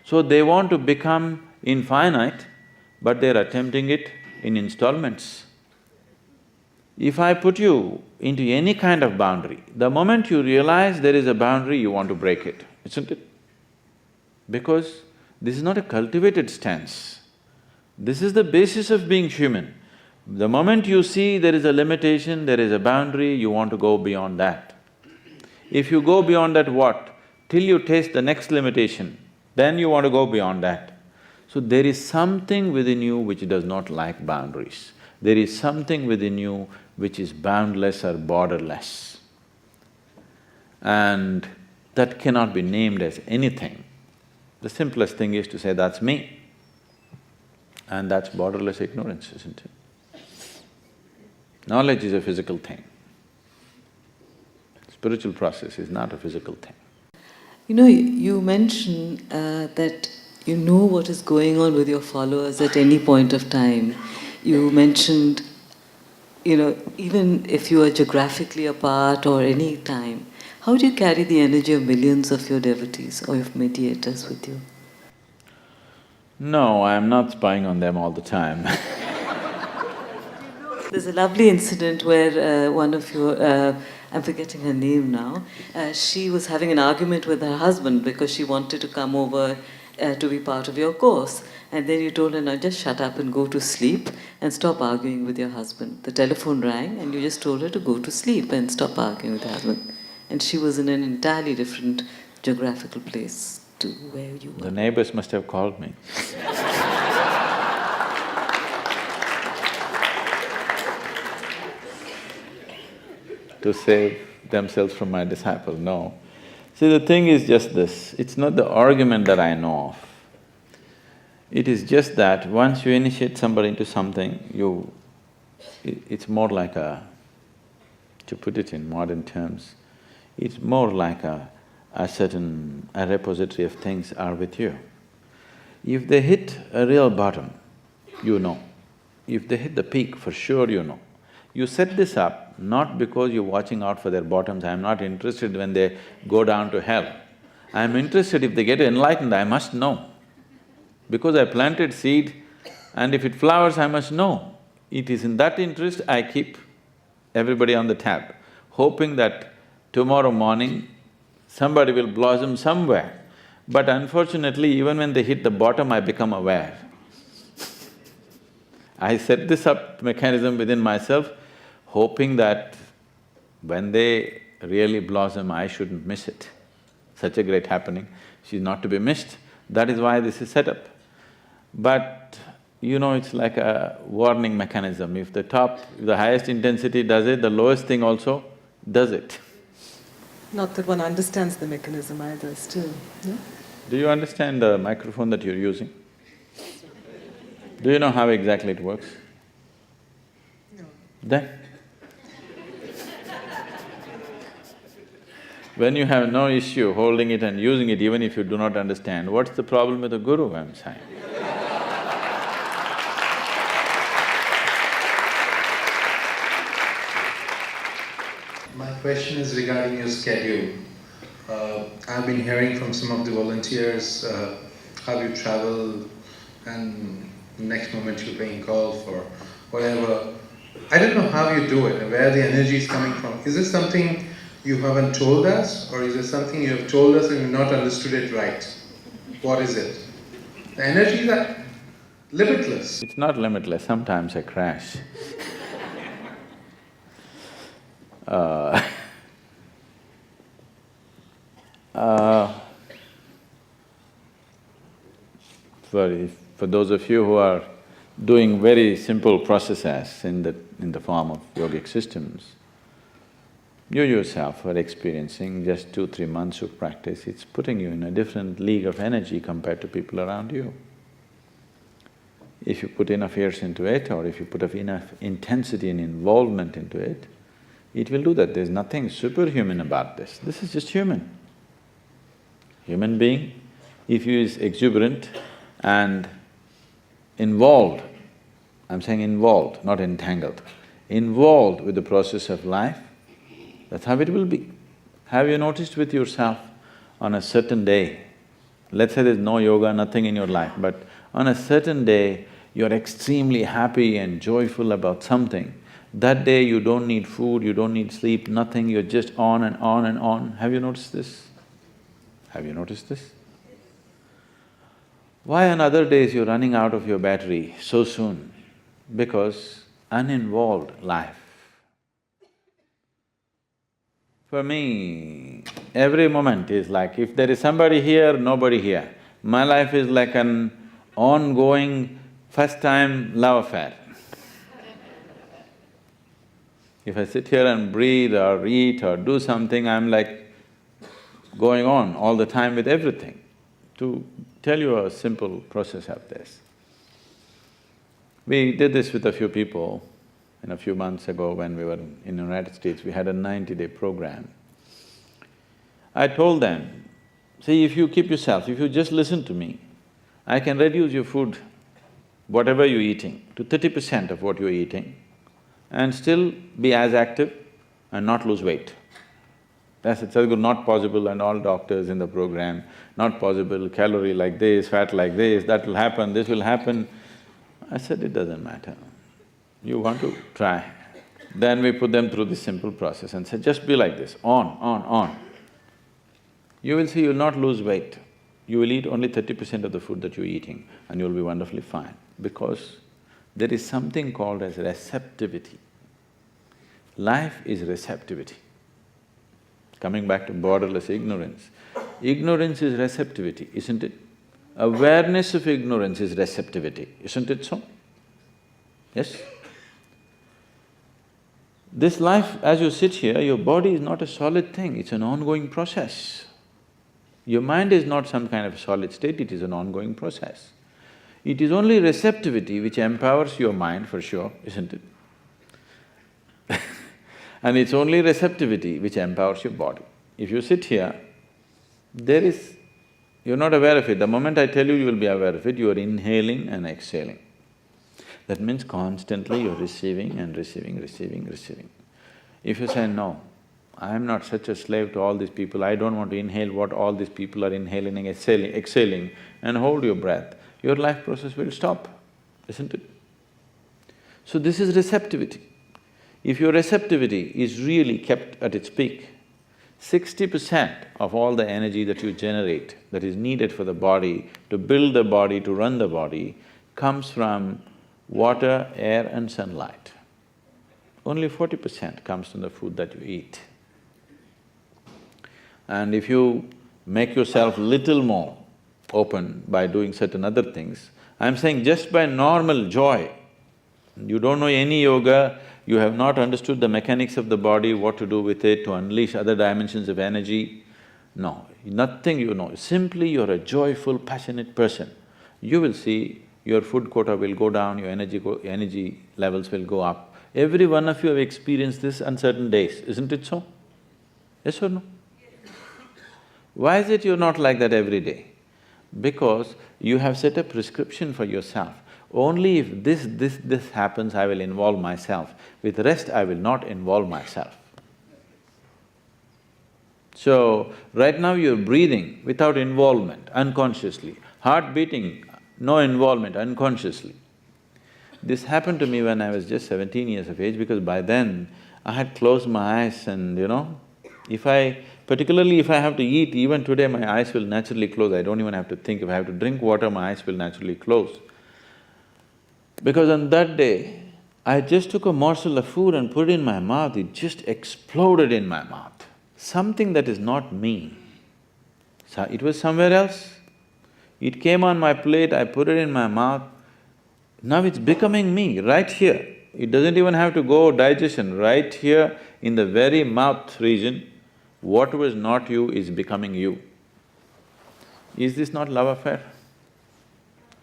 So they want to become infinite, but they're attempting it in installments. If I put you into any kind of boundary, the moment you realize there is a boundary, you want to break it, isn't it? Because this is not a cultivated stance. This is the basis of being human. The moment you see there is a limitation, there is a boundary, you want to go beyond that. If you go beyond that, what? Till you taste the next limitation, then you want to go beyond that. So there is something within you which does not like boundaries. There is something within you which is boundless or borderless. And that cannot be named as anything. The simplest thing is to say, that's me. And that's borderless ignorance, isn't it? Knowledge is a physical thing. Spiritual process is not a physical thing.
You know, you mentioned that you know what is going on with your followers at any point of time. You mentioned, you know, even if you are geographically apart or any time, how do you carry the energy of millions of your devotees or your mediators with you?
No, I am not spying on them all the time.
There's a lovely incident where one of your, I'm forgetting her name now, she was having an argument with her husband because she wanted to come over to be part of your course. And then you told her, now just shut up and go to sleep and stop arguing with your husband. The telephone rang and you just told her to go to sleep and stop arguing with her husband. And she was in an entirely different geographical place to where you were.
The neighbors must have called me. To save themselves from my disciple, no. See, the thing is just this, it's not the argument that I know of. It is just that once you initiate somebody into something, it's more like a… to put it in modern terms, it's more like a repository of things are with you. If they hit a real bottom, you know. If they hit the peak, for sure you know. You set this up not because you're watching out for their bottoms. I'm not interested when they go down to hell. I'm interested if they get enlightened, I must know. Because I planted seed and if it flowers, I must know. It is in that interest I keep everybody on the tab, hoping that tomorrow morning somebody will blossom somewhere. But unfortunately, even when they hit the bottom, I become aware. I set this up mechanism within myself, hoping that when they really blossom, I shouldn't miss it. Such a great happening, she's not to be missed. That is why this is set up. But you know, it's like a warning mechanism. If the highest intensity does it, the lowest thing also does it.
Not that one understands the mechanism either, still. No?
Do you understand the microphone that you're using? Do you know how exactly it works?
No.
Then? When you have no issue holding it and using it, even if you do not understand, what's the problem with the guru, I'm saying?
My question is regarding your schedule. I've been hearing from some of the volunteers how you travel and next moment you're paying calls for whatever. I don't know how you do it and where the energy is coming from. Is this something you haven't told us, or is it something you have told us and you've not understood it right? What is it? The energies are limitless.
It's not limitless, sometimes I crash. For those of you who are doing very simple processes in the form of yogic systems, you yourself are experiencing just 2-3 months of practice, it's putting you in a different league of energy compared to people around you. If you put enough years into it, or if you put enough intensity and involvement into it, it will do that. There's nothing superhuman about this. This is just human. Human being, if he is exuberant and involved, I'm saying involved, not entangled, involved with the process of life, that's how it will be. Have you noticed with yourself on a certain day, let's say there's no yoga, nothing in your life, but on a certain day, you're extremely happy and joyful about something. That day you don't need food, you don't need sleep, nothing, you're just on and on and on. Have you noticed this? Have you noticed this? Why on other days you're running out of your battery so soon? Because uninvolved life. For me, every moment is like, if there is somebody here, nobody here. My life is like an ongoing first-time love affair. If I sit here and breathe or eat or do something, I'm like going on all the time with everything. To tell you a simple process of this, we did this with a few people a few months ago when we were in the United States. We had a 90-day program. I told them, see, if you keep yourself, if you just listen to me, I can reduce your food, whatever you're eating, to 30% of what you're eating and still be as active and not lose weight. I said, Sadhguru, not possible, and all doctors in the program, not possible, calorie like this, fat like this, that will happen, this will happen. I said, it doesn't matter. You want to try. Then we put them through this simple process and said, just be like this, on. You will see you'll not lose weight. You will eat only 30% of the food that you're eating and you'll be wonderfully fine, because there is something called as receptivity. Life is receptivity. Coming back to borderless ignorance, ignorance is receptivity, isn't it? Awareness of ignorance is receptivity, isn't it so? Yes? This life, as you sit here, your body is not a solid thing, it's an ongoing process. Your mind is not some kind of solid state, it is an ongoing process. It is only receptivity which empowers your mind for sure, isn't it? And it's only receptivity which empowers your body. If you sit here, you're not aware of it. The moment I tell you, you will be aware of it, you are inhaling and exhaling. That means constantly you're receiving and receiving. If you say, no, I am not such a slave to all these people, I don't want to inhale what all these people are inhaling and exhaling, and hold your breath, your life process will stop, isn't it? So this is receptivity. If your receptivity is really kept at its peak, 60% of all the energy that you generate, that is needed for the body, to build the body, to run the body, comes from water, air and sunlight. Only 40% comes from the food that you eat. And if you make yourself little more open by doing certain other things, I'm saying just by normal joy, you don't know any yoga, you have not understood the mechanics of the body, what to do with it, to unleash other dimensions of energy. No, nothing you know. Simply you're a joyful, passionate person. You will see your food quota will go down, your energy levels will go up. Every one of you have experienced this on certain days, isn't it so? Yes or no? Why is it you're not like that every day? Because you have set a prescription for yourself. Only if this happens, I will involve myself. With the rest, I will not involve myself. So, right now you're breathing without involvement, unconsciously. Heart beating, no involvement, unconsciously. This happened to me when I was just 17 years of age, because by then I had closed my eyes and particularly if I have to eat, even today my eyes will naturally close, I don't even have to think. If I have to drink water, my eyes will naturally close. Because on that day, I just took a morsel of food and put it in my mouth, it just exploded in my mouth. Something that is not me. So it was somewhere else. It came on my plate, I put it in my mouth. Now it's becoming me, right here. It doesn't even have to go digestion, right here in the very mouth region, what was not you is becoming you. Is this not love affair?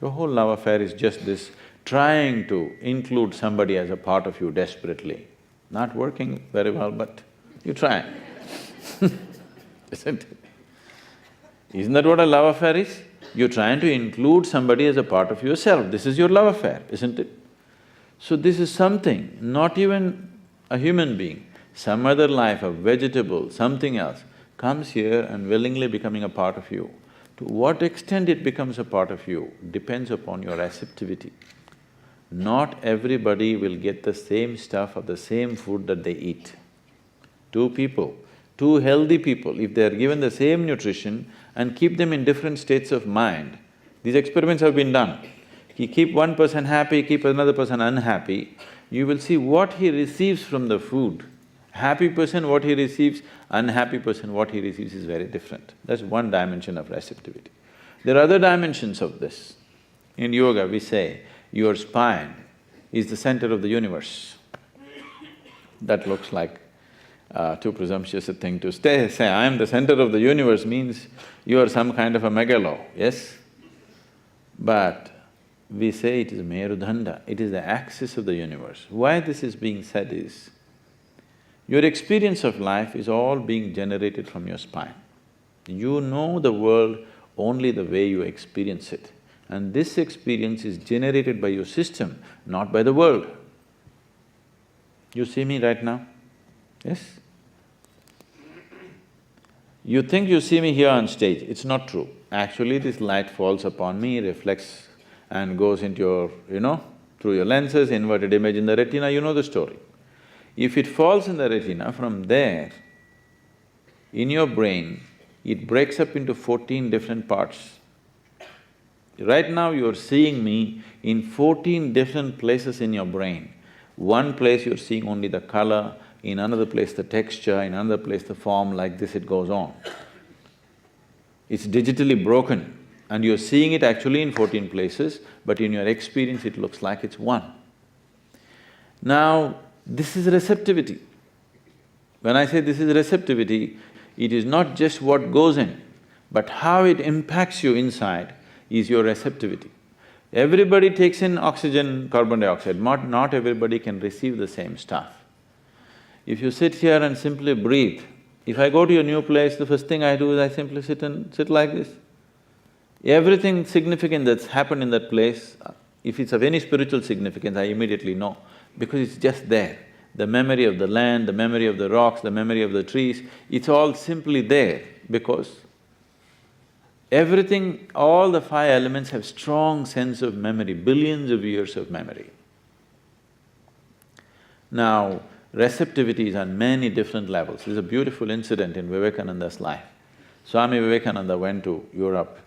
Your whole love affair is just this, trying to include somebody as a part of you desperately. Not working very well, but you try. Isn't it? Isn't that what a love affair is? You're trying to include somebody as a part of yourself. This is your love affair, isn't it? So this is something, not even a human being, some other life, a vegetable, something else, comes here and willingly becoming a part of you. To what extent it becomes a part of you depends upon your receptivity. Not everybody will get the same stuff or the same food that they eat. Two people, two healthy people, if they are given the same nutrition and keep them in different states of mind, these experiments have been done. You keep one person happy, keep another person unhappy, you will see what he receives from the food. Happy person, what he receives, unhappy person, what he receives is very different. That's one dimension of receptivity. There are other dimensions of this. In yoga, we say, your spine is the center of the universe. That looks like too presumptuous a thing to say, I am the center of the universe means you are some kind of a megalo, yes? But we say it is Merudanda, it is the axis of the universe. Why this is being said is, your experience of life is all being generated from your spine. You know the world only the way you experience it. And this experience is generated by your system, not by the world. You see me right now? Yes? You think you see me here on stage, it's not true. Actually, this light falls upon me, reflects and goes into your, through your lenses, inverted image in the retina, you know the story. If it falls in the retina, from there, in your brain, it breaks up into 14 different parts. Right now you're seeing me in 14 different places in your brain. One place you're seeing only the color, in another place the texture, in another place the form, like this it goes on. It's digitally broken and you're seeing it actually in 14 places, but in your experience it looks like it's one. Now, this is receptivity. When I say this is receptivity, it is not just what goes in, but how it impacts you inside is your receptivity. Everybody takes in oxygen, carbon dioxide, not everybody can receive the same stuff. If you sit here and simply breathe, if I go to a new place, the first thing I do is I simply sit like this. Everything significant that's happened in that place, if it's of any spiritual significance, I immediately know, because it's just there. The memory of the land, the memory of the rocks, the memory of the trees, it's all simply there because everything, all the five elements have strong sense of memory, billions of years of memory. Now, receptivity is on many different levels. There's a beautiful incident in Vivekananda's life. Swami Vivekananda went to Europe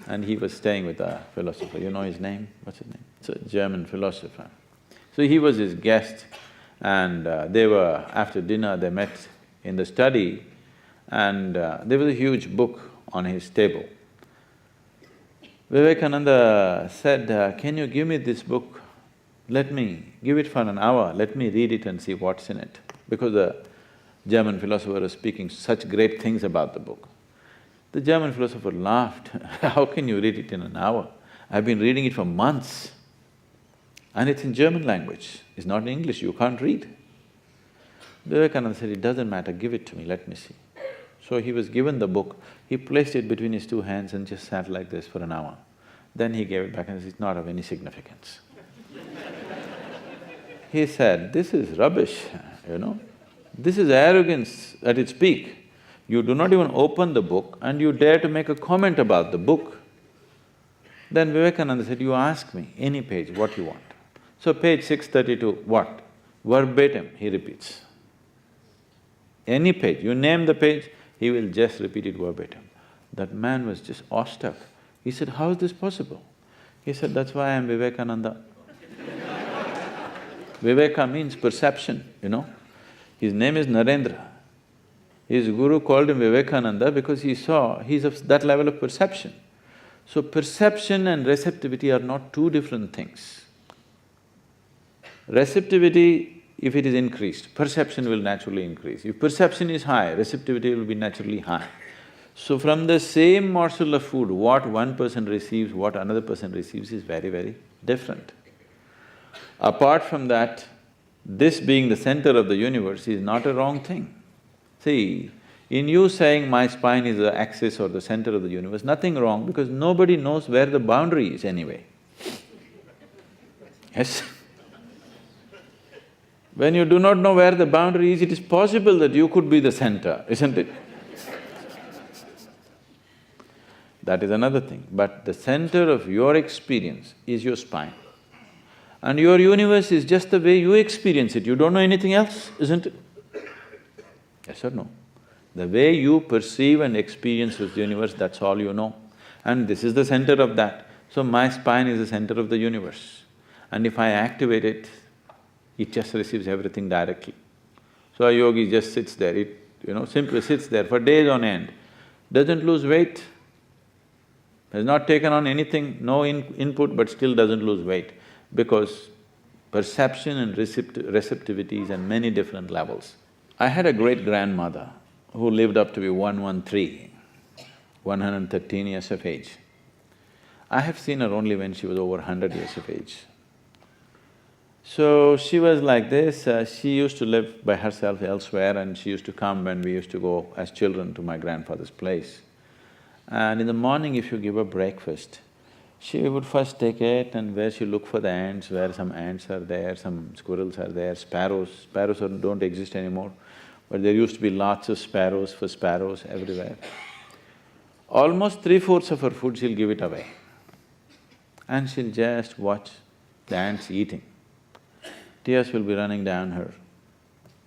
and he was staying with a philosopher. You know his name? What's his name? It's a German philosopher. So he was his guest and after dinner they met in the study and there was a huge book on his table. Vivekananda said, can you give me this book? Let me give it for an hour, let me read it and see what's in it. Because the German philosopher was speaking such great things about the book. The German philosopher laughed, how can you read it in an hour? I've been reading it for months. And it's in German language, it's not in English, you can't read. Vivekananda said, it doesn't matter, give it to me, let me see. So he was given the book, he placed it between his two hands and just sat like this for an hour. Then he gave it back and said, it's not of any significance. He said, this is rubbish, you know. This is arrogance at its peak. You do not even open the book and you dare to make a comment about the book. Then Vivekananda said, you ask me any page, what you want. So page 632, what? Verbatim, he repeats. Any page, you name the page, he will just repeat it verbatim. That man was just awestruck. He said, how is this possible? He said, that's why I am Vivekananda. Viveka means perception, you know. His name is Narendra. His guru called him Vivekananda because he saw he's of that level of perception. So perception and receptivity are not two different things. Receptivity, if it is increased, perception will naturally increase. If perception is high, receptivity will be naturally high. So from the same morsel of food, what one person receives, what another person receives is very, very different. Apart from that, this being the center of the universe is not a wrong thing. See, in you saying my spine is the axis or the center of the universe, nothing wrong because nobody knows where the boundary is anyway. Yes? When you do not know where the boundary is, it is possible that you could be the center, isn't it? That is another thing, but the center of your experience is your spine. And your universe is just the way you experience it, you don't know anything else, isn't it? Yes or no? The way you perceive and experience this universe, that's all you know. And this is the center of that. So my spine is the center of the universe. And if I activate it, it just receives everything directly. So a yogi just sits there, simply sits there for days on end, doesn't lose weight, has not taken on anything, no input but still doesn't lose weight because perception and receptivities and many different levels. I had a great-grandmother who lived up to be 113, 113 years of age. I have seen her only when she was over 100 years of age. So she was like this, she used to live by herself elsewhere and she used to come when we used to go as children to my grandfather's place. And in the morning if you give her breakfast, she would first take it and where she look for the ants, where some ants are there, some squirrels are there, sparrows don't exist anymore, but there used to be lots of sparrows for sparrows everywhere. Almost 3/4 of her food she'll give it away. And she'll just watch the ants eating. Tears will be running down her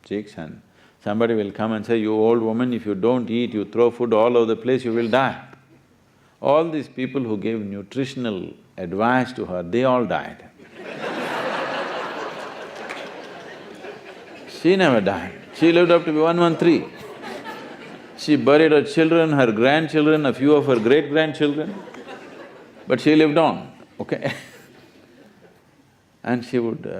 cheeks and somebody will come and say, you old woman, if you don't eat, you throw food all over the place, you will die. All these people who gave nutritional advice to her, they all died. She never died. She lived up to be 113. She buried her children, her grandchildren, a few of her great-grandchildren, but she lived on, okay? And she would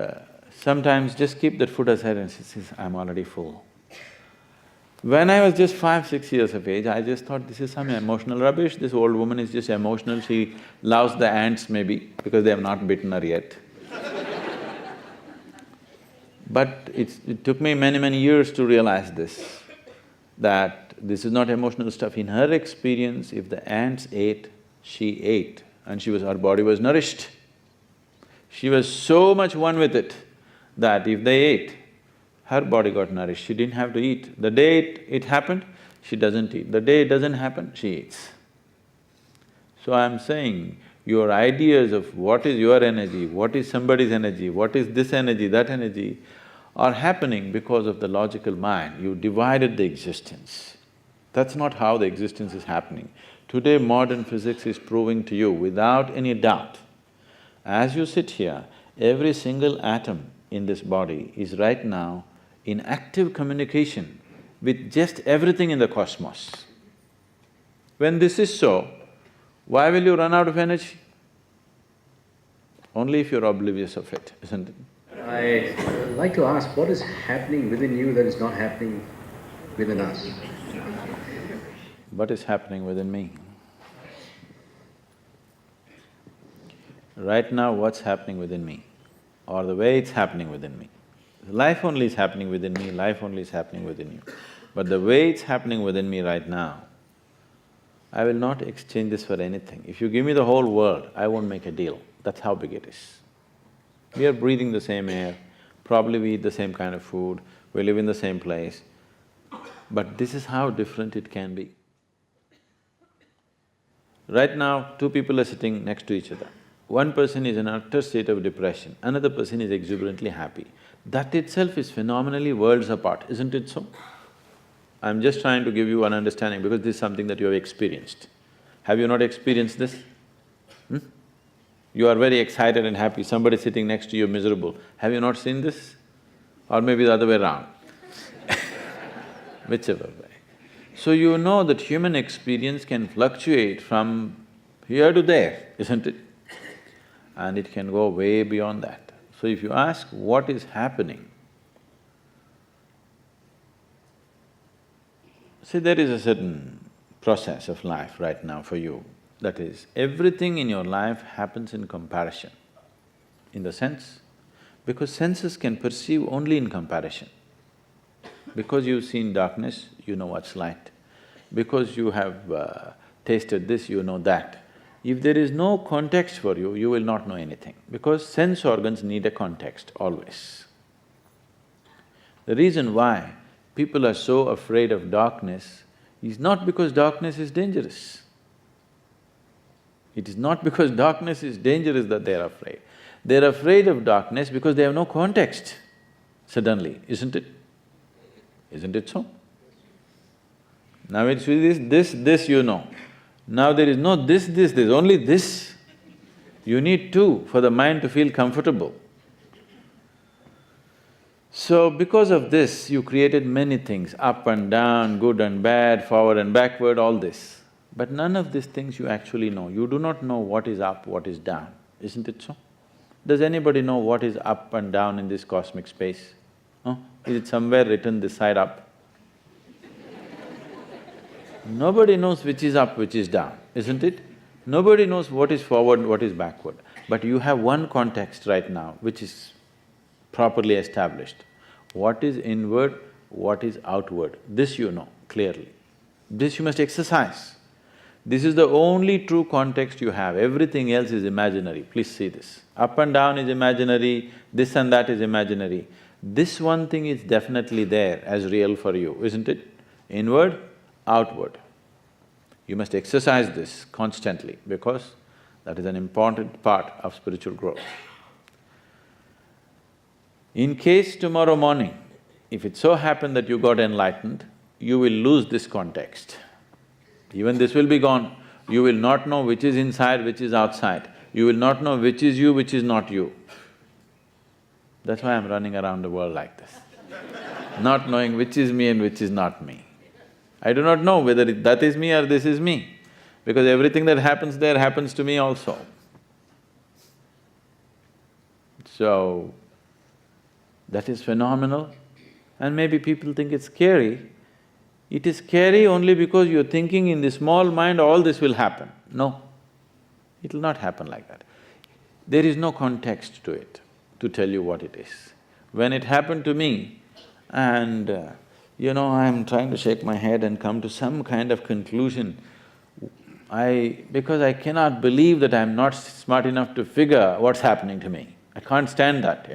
sometimes just keep that food aside and she says, I'm already full. When I was just 5, 6 years of age, I just thought this is some emotional rubbish, this old woman is just emotional, she loves the ants maybe because they have not bitten her yet. But it took me many, many years to realize this, that this is not emotional stuff. In her experience, if the ants ate, she ate and her body was nourished. She was so much one with it that if they ate, her body got nourished, she didn't have to eat. The day it happened, she doesn't eat. The day it doesn't happen, she eats. So I'm saying, your ideas of what is your energy, what is somebody's energy, what is this energy, that energy, are happening because of the logical mind. You divided the existence. That's not how the existence is happening. Today modern physics is proving to you without any doubt, as you sit here, every single atom in this body is right now in active communication with just everything in the cosmos. When this is so, Why will you run out of energy? Only if you're oblivious of it, isn't it?
I'd like to ask, what is happening within you that is not happening within us?
What is happening within me? Right now, what's happening within me? Or the way it's happening within me. Life only is happening within me, life only is happening within you. But the way it's happening within me right now, I will not exchange this for anything. If you give me the whole world, I won't make a deal. That's how big it is. We are breathing the same air, probably we eat the same kind of food, we live in the same place, but this is how different it can be. Right now, two people are sitting next to each other. One person is in an utter state of depression, another person is exuberantly happy. That itself is phenomenally worlds apart, isn't it so? I'm just trying to give you an understanding because this is something that you have experienced. Have you not experienced this? You are very excited and happy, somebody sitting next to you miserable. Have you not seen this? Or maybe the other way around whichever way. So you know that human experience can fluctuate from here to there, isn't it? And it can go way beyond that. So if you ask what is happening, see, there is a certain process of life right now for you. That is, everything in your life happens in comparison. In the sense, because senses can perceive only in comparison. Because you've seen darkness, you know what's light. Because you have tasted this, you know that. If there is no context for you, you will not know anything, because sense organs need a context always. The reason why people are so afraid of darkness is not because darkness is dangerous. It is not because darkness is dangerous that they're afraid. They're afraid of darkness because they have no context suddenly, isn't it? Isn't it so? Now it's this you know. Now there is no this, there's only this. You need two for the mind to feel comfortable. So because of this, you created many things, up and down, good and bad, forward and backward, all this. But none of these things you actually know. You do not know what is up, what is down, isn't it so? Does anybody know what is up and down in this cosmic space? Huh? Is it somewhere written this side up? Nobody knows which is up, which is down, isn't it? Nobody knows what is forward, what is backward. But you have one context right now which is properly established. What is inward, what is outward, this you know clearly. This you must exercise. This is the only true context you have, everything else is imaginary, please see this. Up and down is imaginary, this and that is imaginary. This one thing is definitely there as real for you, isn't it? Inward, outward. You must exercise this constantly because that is an important part of spiritual growth. In case tomorrow morning, if it so happened that you got enlightened, you will lose this context. Even this will be gone. You will not know which is inside, which is outside. You will not know which is you, which is not you. That's why I'm running around the world like this, not knowing which is me and which is not me. I do not know whether that is me or this is me, because everything that happens there happens to me also. So, that is phenomenal, and maybe people think it's scary. It is scary only because you're thinking in the small mind all this will happen. No, it will not happen like that. There is no context to it to tell you what it is. When it happened to me and I'm trying to shake my head and come to some kind of conclusion, because I cannot believe that I'm not smart enough to figure what's happening to me. I can't stand that,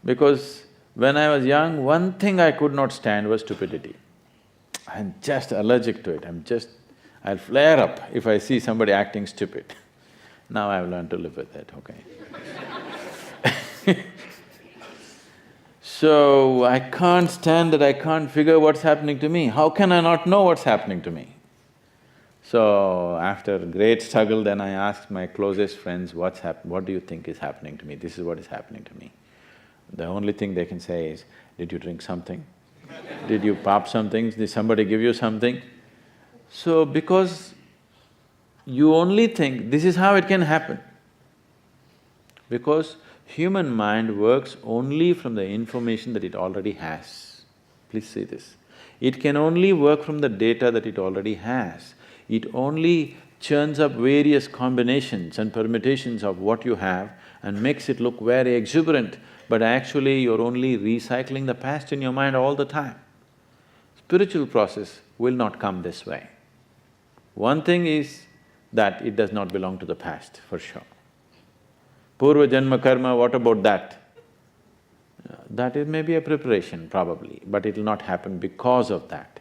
Because when I was young, one thing I could not stand was stupidity. I'm just allergic to it, I'll flare up if I see somebody acting stupid. Now I've learned to live with it, okay? So, I can't stand that I can't figure what's happening to me. How can I not know what's happening to me? So, after a great struggle, then I asked my closest friends, what do you think is happening to me? This is what is happening to me. The only thing they can say is, did you drink something? Did you pop something? Did somebody give you something? So because you only think this is how it can happen, because human mind works only from the information that it already has. Please see this. It can only work from the data that it already has. It only churns up various combinations and permutations of what you have and makes it look very exuberant, but actually you're only recycling the past in your mind all the time. Spiritual process will not come this way. One thing is that it does not belong to the past, for sure. Purva Janma Karma, what about that? That is maybe a preparation probably, but it will not happen because of that.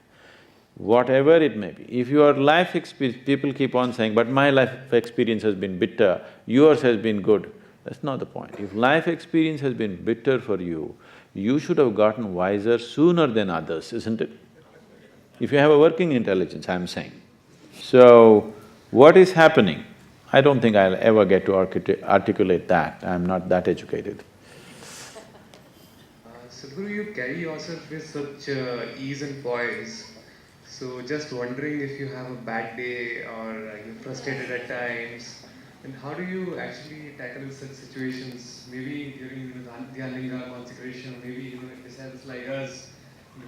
Whatever it may be, if your life experience… people keep on saying, but my life experience has been bitter, yours has been good. That's not the point. If life experience has been bitter for you, you should have gotten wiser sooner than others, isn't it? If you have a working intelligence, I'm saying. So, what is happening? I don't think I'll ever get to articulate that, I'm not that educated.
Sadhguru, you carry yourself with such ease and poise. So just wondering if you have a bad day or you're frustrated at times, and how do you actually tackle such situations? Maybe during the Dhyalinga consecration, maybe if disciples like us,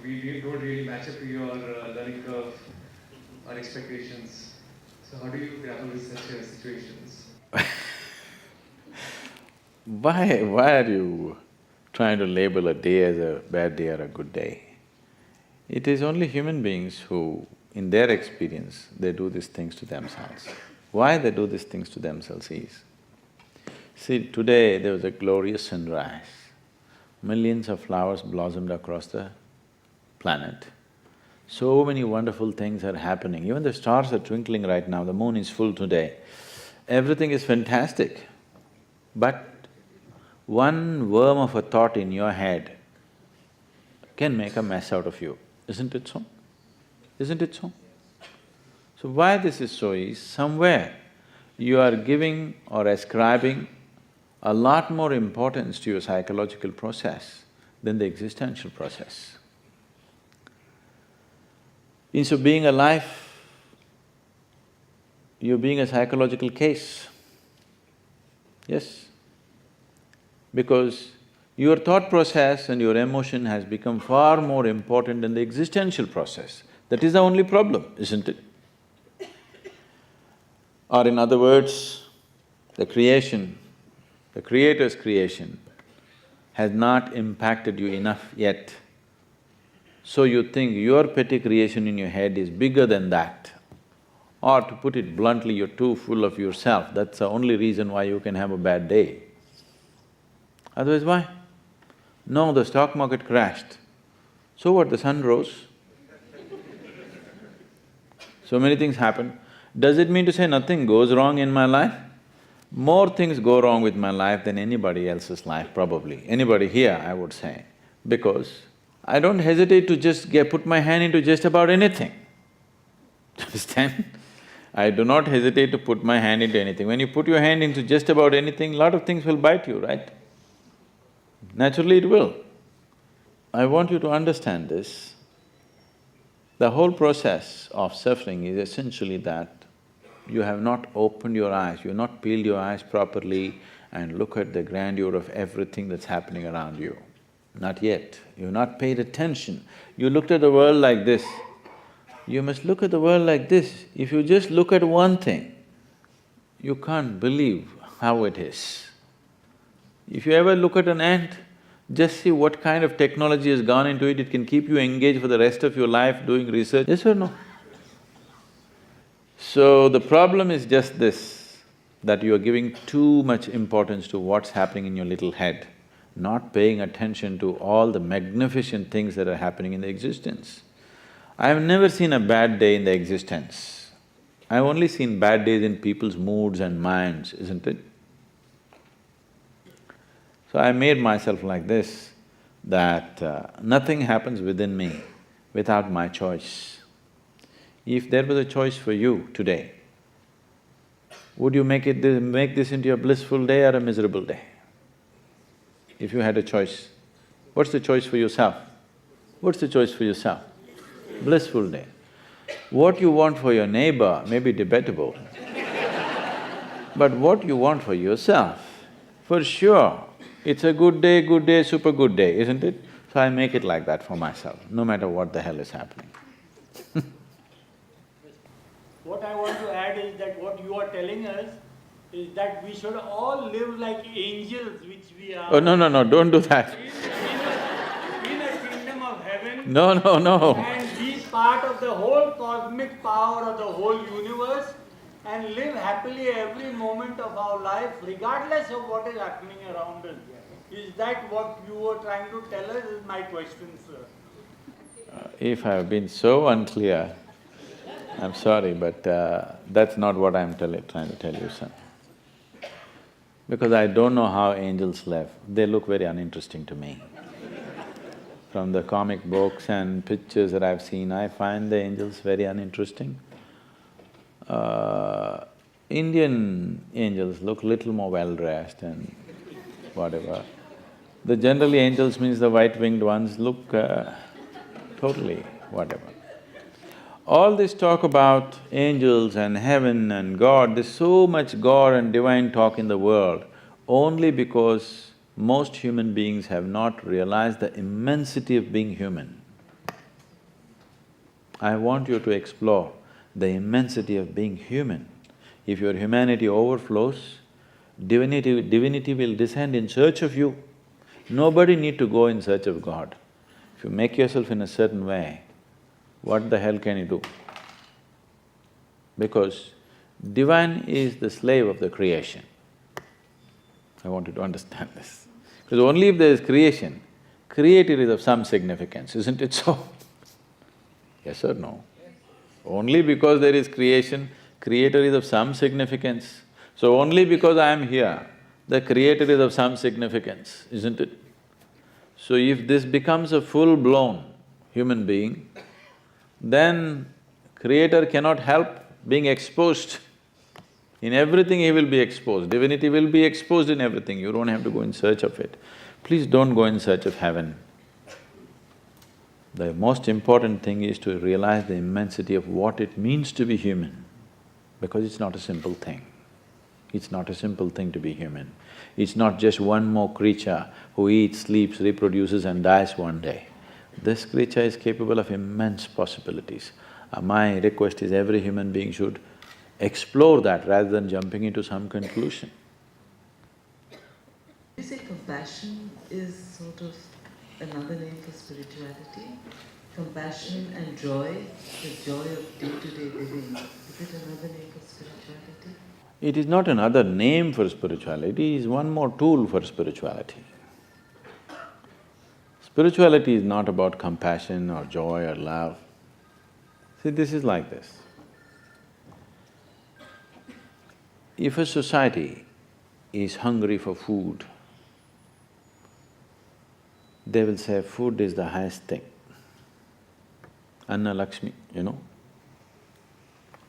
we don't really match up to your learning curve or expectations. So how do you grapple with such situations?
Why are you trying to label a day as a bad day or a good day? It is only human beings who, in their experience, they do these things to themselves. Why they do these things to themselves is, see, today there was a glorious sunrise. Millions of flowers blossomed across the planet. So many wonderful things are happening, even the stars are twinkling right now, the moon is full today. Everything is fantastic, but one worm of a thought in your head can make a mess out of you, isn't it so? Isn't it so? So why this is so is, somewhere you are giving or ascribing a lot more importance to your psychological process than the existential process. Instead of being alive, you're being a psychological case. Yes? Because your thought process and your emotion has become far more important than the existential process. That is the only problem, isn't it? Or in other words, the creation, the Creator's creation has not impacted you enough yet. So you think your petty creation in your head is bigger than that. Or to put it bluntly, you're too full of yourself, that's the only reason why you can have a bad day. Otherwise, why? No, the stock market crashed. So what, the sun rose? So many things happen. Does it mean to say nothing goes wrong in my life? More things go wrong with my life than anybody else's life, probably. Anybody here, I would say, because I don't hesitate to just put my hand into just about anything. Understand? I do not hesitate to put my hand into anything. When you put your hand into just about anything, lot of things will bite you, right? Naturally it will. I want you to understand this. The whole process of suffering is essentially that you have not opened your eyes, you've not peeled your eyes properly and look at the grandeur of everything that's happening around you. Not yet. You've not paid attention. You looked at the world like this. You must look at the world like this. If you just look at one thing, you can't believe how it is. If you ever look at an ant, just see what kind of technology has gone into it, it can keep you engaged for the rest of your life doing research, yes or no? So the problem is just this, that you are giving too much importance to what's happening in your little head, not paying attention to all the magnificent things that are happening in the existence. I've never seen a bad day in the existence. I've only seen bad days in people's moods and minds, isn't it? So I made myself like this, that nothing happens within me without my choice. If there was a choice for you today, would you make this into a blissful day or a miserable day? If you had a choice, what's the choice for yourself? What's the choice for yourself? Blissful day. What you want for your neighbor may be debatable, but what you want for yourself, for sure, it's a good day, super good day, isn't it? So I make it like that for myself, no matter what the hell is happening.
What I want to add is that what you are telling us is that we should all live like angels, which we are.
Oh, no, don't do that.
In a kingdom of heaven.
No.
And be part of the whole cosmic power of the whole universe and live happily every moment of our life, regardless of what is happening around us. Is that what you were trying to tell us, is my question, sir.
If I've been so unclear, I'm sorry, but that's not what I'm trying to tell you, son. Because I don't know how angels live, they look very uninteresting to me. From the comic books and pictures that I've seen, I find the angels very uninteresting. Indian angels look little more well-dressed and whatever. The generally angels means the white-winged ones look totally whatever. All this talk about angels and heaven and God, there's so much God and divine talk in the world only because most human beings have not realized the immensity of being human. I want you to explore the immensity of being human. If your humanity overflows, divinity will descend in search of you. Nobody need to go in search of God. If you make yourself in a certain way, what the hell can you do? Because divine is the slave of the creation. I want you to understand this. Because only if there is creation, creator is of some significance, isn't it so? Yes or no? Only because there is creation, creator is of some significance. So only because I am here, the creator is of some significance, isn't it? So if this becomes a full-blown human being, then creator cannot help being exposed. In everything he will be exposed, divinity will be exposed in everything, you don't have to go in search of it. Please don't go in search of heaven. The most important thing is to realize the immensity of what it means to be human, because it's not a simple thing. It's not a simple thing to be human. It's not just one more creature who eats, sleeps, reproduces and dies one day. This creature is capable of immense possibilities. My request is every human being should explore that rather than jumping into some conclusion.
You say compassion is sort of another name for spirituality? Compassion and joy, the joy of day-to-day living, is it another name for spirituality?
It is not another name for spirituality, it is one more tool for spirituality. Spirituality is not about compassion or joy or love. See, this is like this. If a society is hungry for food, they will say food is the highest thing. Anna Lakshmi, you know.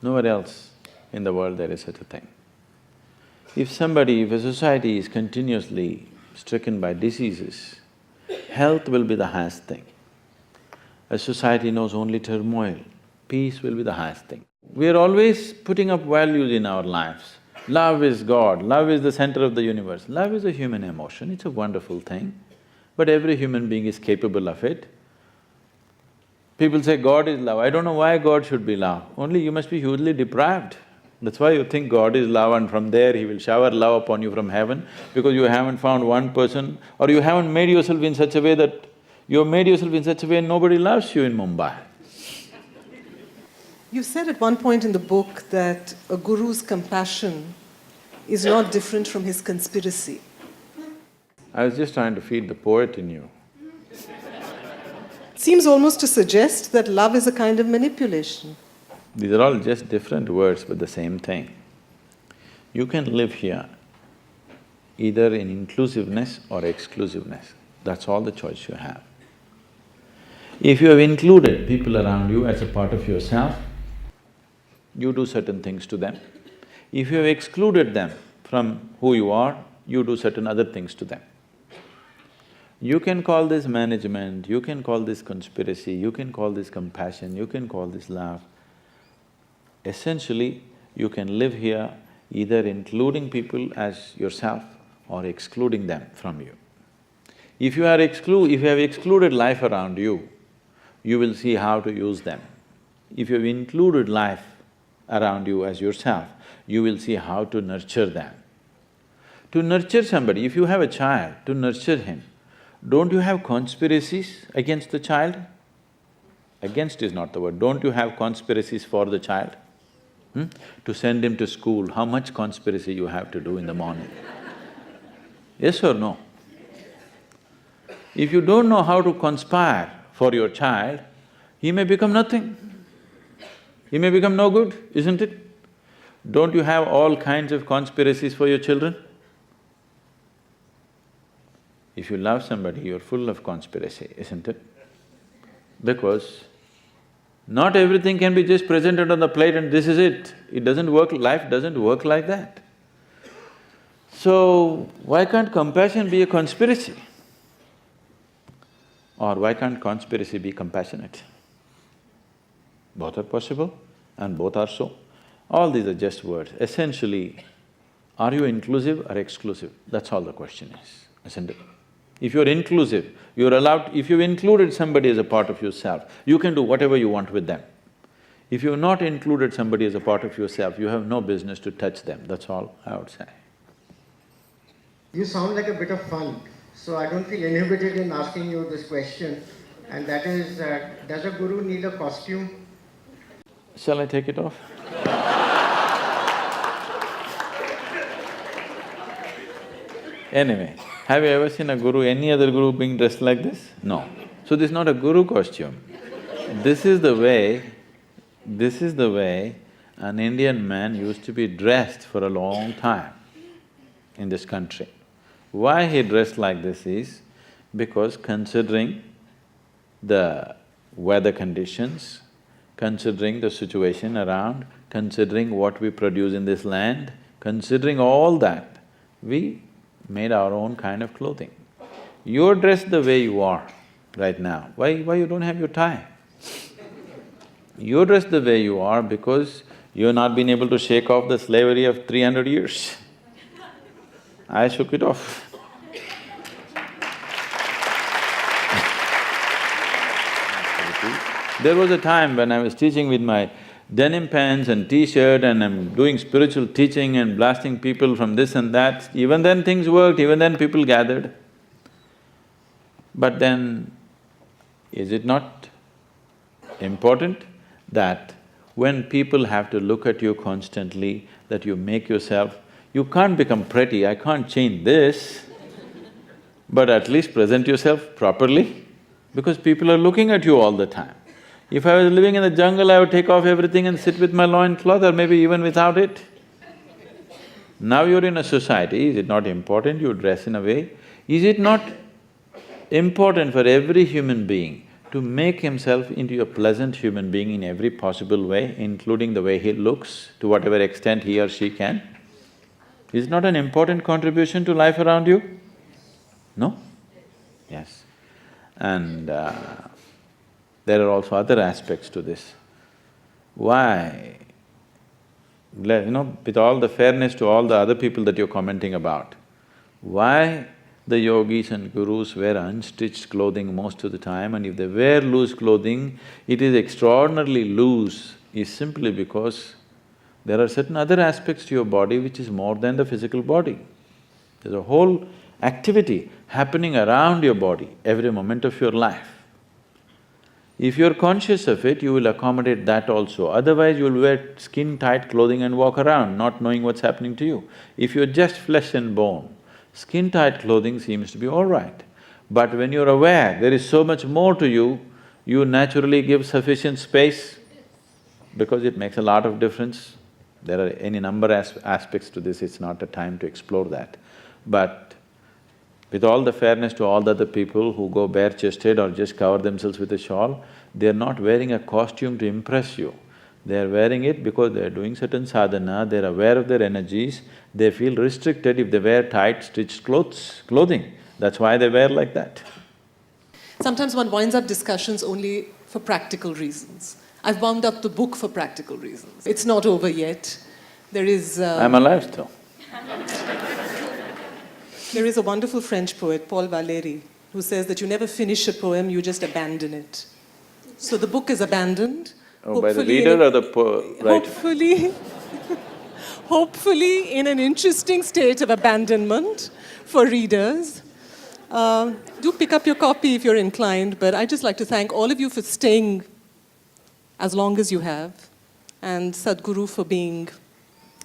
Nowhere else in the world there is such a thing. If a society is continuously stricken by diseases, health will be the highest thing. A society knows only turmoil, peace will be the highest thing. We are always putting up values in our lives. Love is God, love is the center of the universe. Love is a human emotion, it's a wonderful thing, but every human being is capable of it. People say God is love, I don't know why God should be love, only you must be hugely deprived. That's why you think God is love and from there He will shower love upon you from heaven, because you haven't found one person or you haven't made yourself in such a way that… you have made yourself in such a way nobody loves you in Mumbai.
You said at one point in the book that a guru's compassion is not different from his conspiracy.
I was just trying to feed the poet in you.
Seems almost to suggest that love is a kind of manipulation.
These are all just different words but the same thing. You can live here either in inclusiveness or exclusiveness, that's all the choice you have. If you have included people around you as a part of yourself, you do certain things to them. If you have excluded them from who you are, you do certain other things to them. You can call this management, you can call this conspiracy, you can call this compassion, you can call this love, Essentially, you can live here either including people as yourself or excluding them from you. If you have excluded life around you, you will see how to use them. If you have included life around you as yourself, you will see how to nurture them. To nurture somebody, if you have a child, to nurture him, don't you have conspiracies against the child? Against is not the word. Don't you have conspiracies for the child? To send him to school, how much conspiracy you have to do in the morning? Yes or no? If you don't know how to conspire for your child, he may become nothing. He may become no good, isn't it? Don't you have all kinds of conspiracies for your children? If you love somebody, you're full of conspiracy, isn't it? Because not everything can be just presented on the plate and this is it. It doesn't work… life doesn't work like that. So, why can't compassion be a conspiracy? Or why can't conspiracy be compassionate? Both are possible and both are so. All these are just words. Essentially, are you inclusive or exclusive? That's all the question is, isn't it? If you're inclusive, you're allowed… if you've included somebody as a part of yourself, you can do whatever you want with them. If you've not included somebody as a part of yourself, you have no business to touch them, that's all I would say.
You sound like a bit of fun, so I don't feel inhibited in asking you this question, and that is, does a guru need a costume?
Shall I take it off? Anyway, have you ever seen a guru, any other guru being dressed like this? No. So this is not a guru costume. This is the way an Indian man used to be dressed for a long time in this country. Why he dressed like this is because considering the weather conditions, considering the situation around, considering what we produce in this land, considering all that, we made our own kind of clothing. You're dressed the way you are right now. Why you don't have your tie? You're dressed the way you are because you've not been able to shake off the slavery of 300 years. I shook it off. There was a time when I was teaching with my denim pants and t-shirt and I'm doing spiritual teaching and blasting people from this and that. Even then things worked, even then people gathered. But then, is it not important that when people have to look at you constantly, that you make yourself… you can't become pretty, I can't change this, but at least present yourself properly, because people are looking at you all the time. If I was living in the jungle, I would take off everything and sit with my loincloth or maybe even without it. Now you're in a society, is it not important you dress in a way? Is it not important for every human being to make himself into a pleasant human being in every possible way, including the way he looks, to whatever extent he or she can? Is it not an important contribution to life around you? No? Yes. And there are also other aspects to this. Why? With all the fairness to all the other people that you're commenting about, why the yogis and gurus wear unstitched clothing most of the time, and if they wear loose clothing, it is extraordinarily loose, is simply because there are certain other aspects to your body which is more than the physical body. There's a whole activity happening around your body every moment of your life. If you're conscious of it, you will accommodate that also. Otherwise, you'll wear skin-tight clothing and walk around, not knowing what's happening to you. If you're just flesh and bone, skin-tight clothing seems to be all right. But when you're aware there is so much more to you, you naturally give sufficient space because it makes a lot of difference. There are any number of aspects to this, it's not a time to explore that. But with all the fairness to all the other people who go bare-chested or just cover themselves with a shawl, they're not wearing a costume to impress you. They're wearing it because they're doing certain sadhana, they're aware of their energies, they feel restricted if they wear tight stitched clothing. That's why they wear like that.
Sometimes one winds up discussions only for practical reasons. I've wound up the book for practical reasons. It's not over yet. There is...
I'm alive still.
There is a wonderful French poet, Paul Valéry, who says that you never finish a poem, you just abandon it. So the book is abandoned.
Oh, by the reader or the writer?
Hopefully in an interesting state of abandonment for readers. Do pick up your copy if you're inclined, but I'd just like to thank all of you for staying as long as you have, and Sadhguru for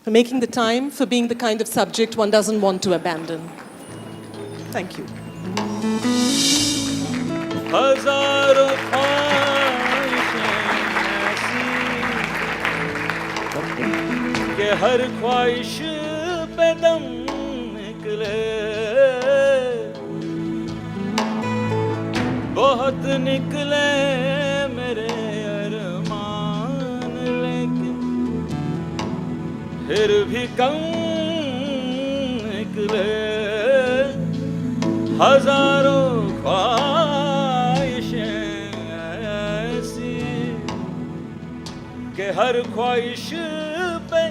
making the time, for being the kind of subject one doesn't want to abandon. Thank you.
हजारों ख्वाहिशें ऐसी कि हर ख्वाहिश पे दम निकले, बहुत निकले मेरे अरमान, लेकिन फिर भी कम निकले। हजारों ख्वाहिशें ऐसी कि हर ख्वाहिश पे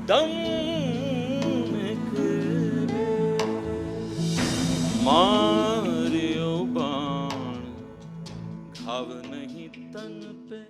दम निकले। मारियो बाण घाव नहीं तन पे।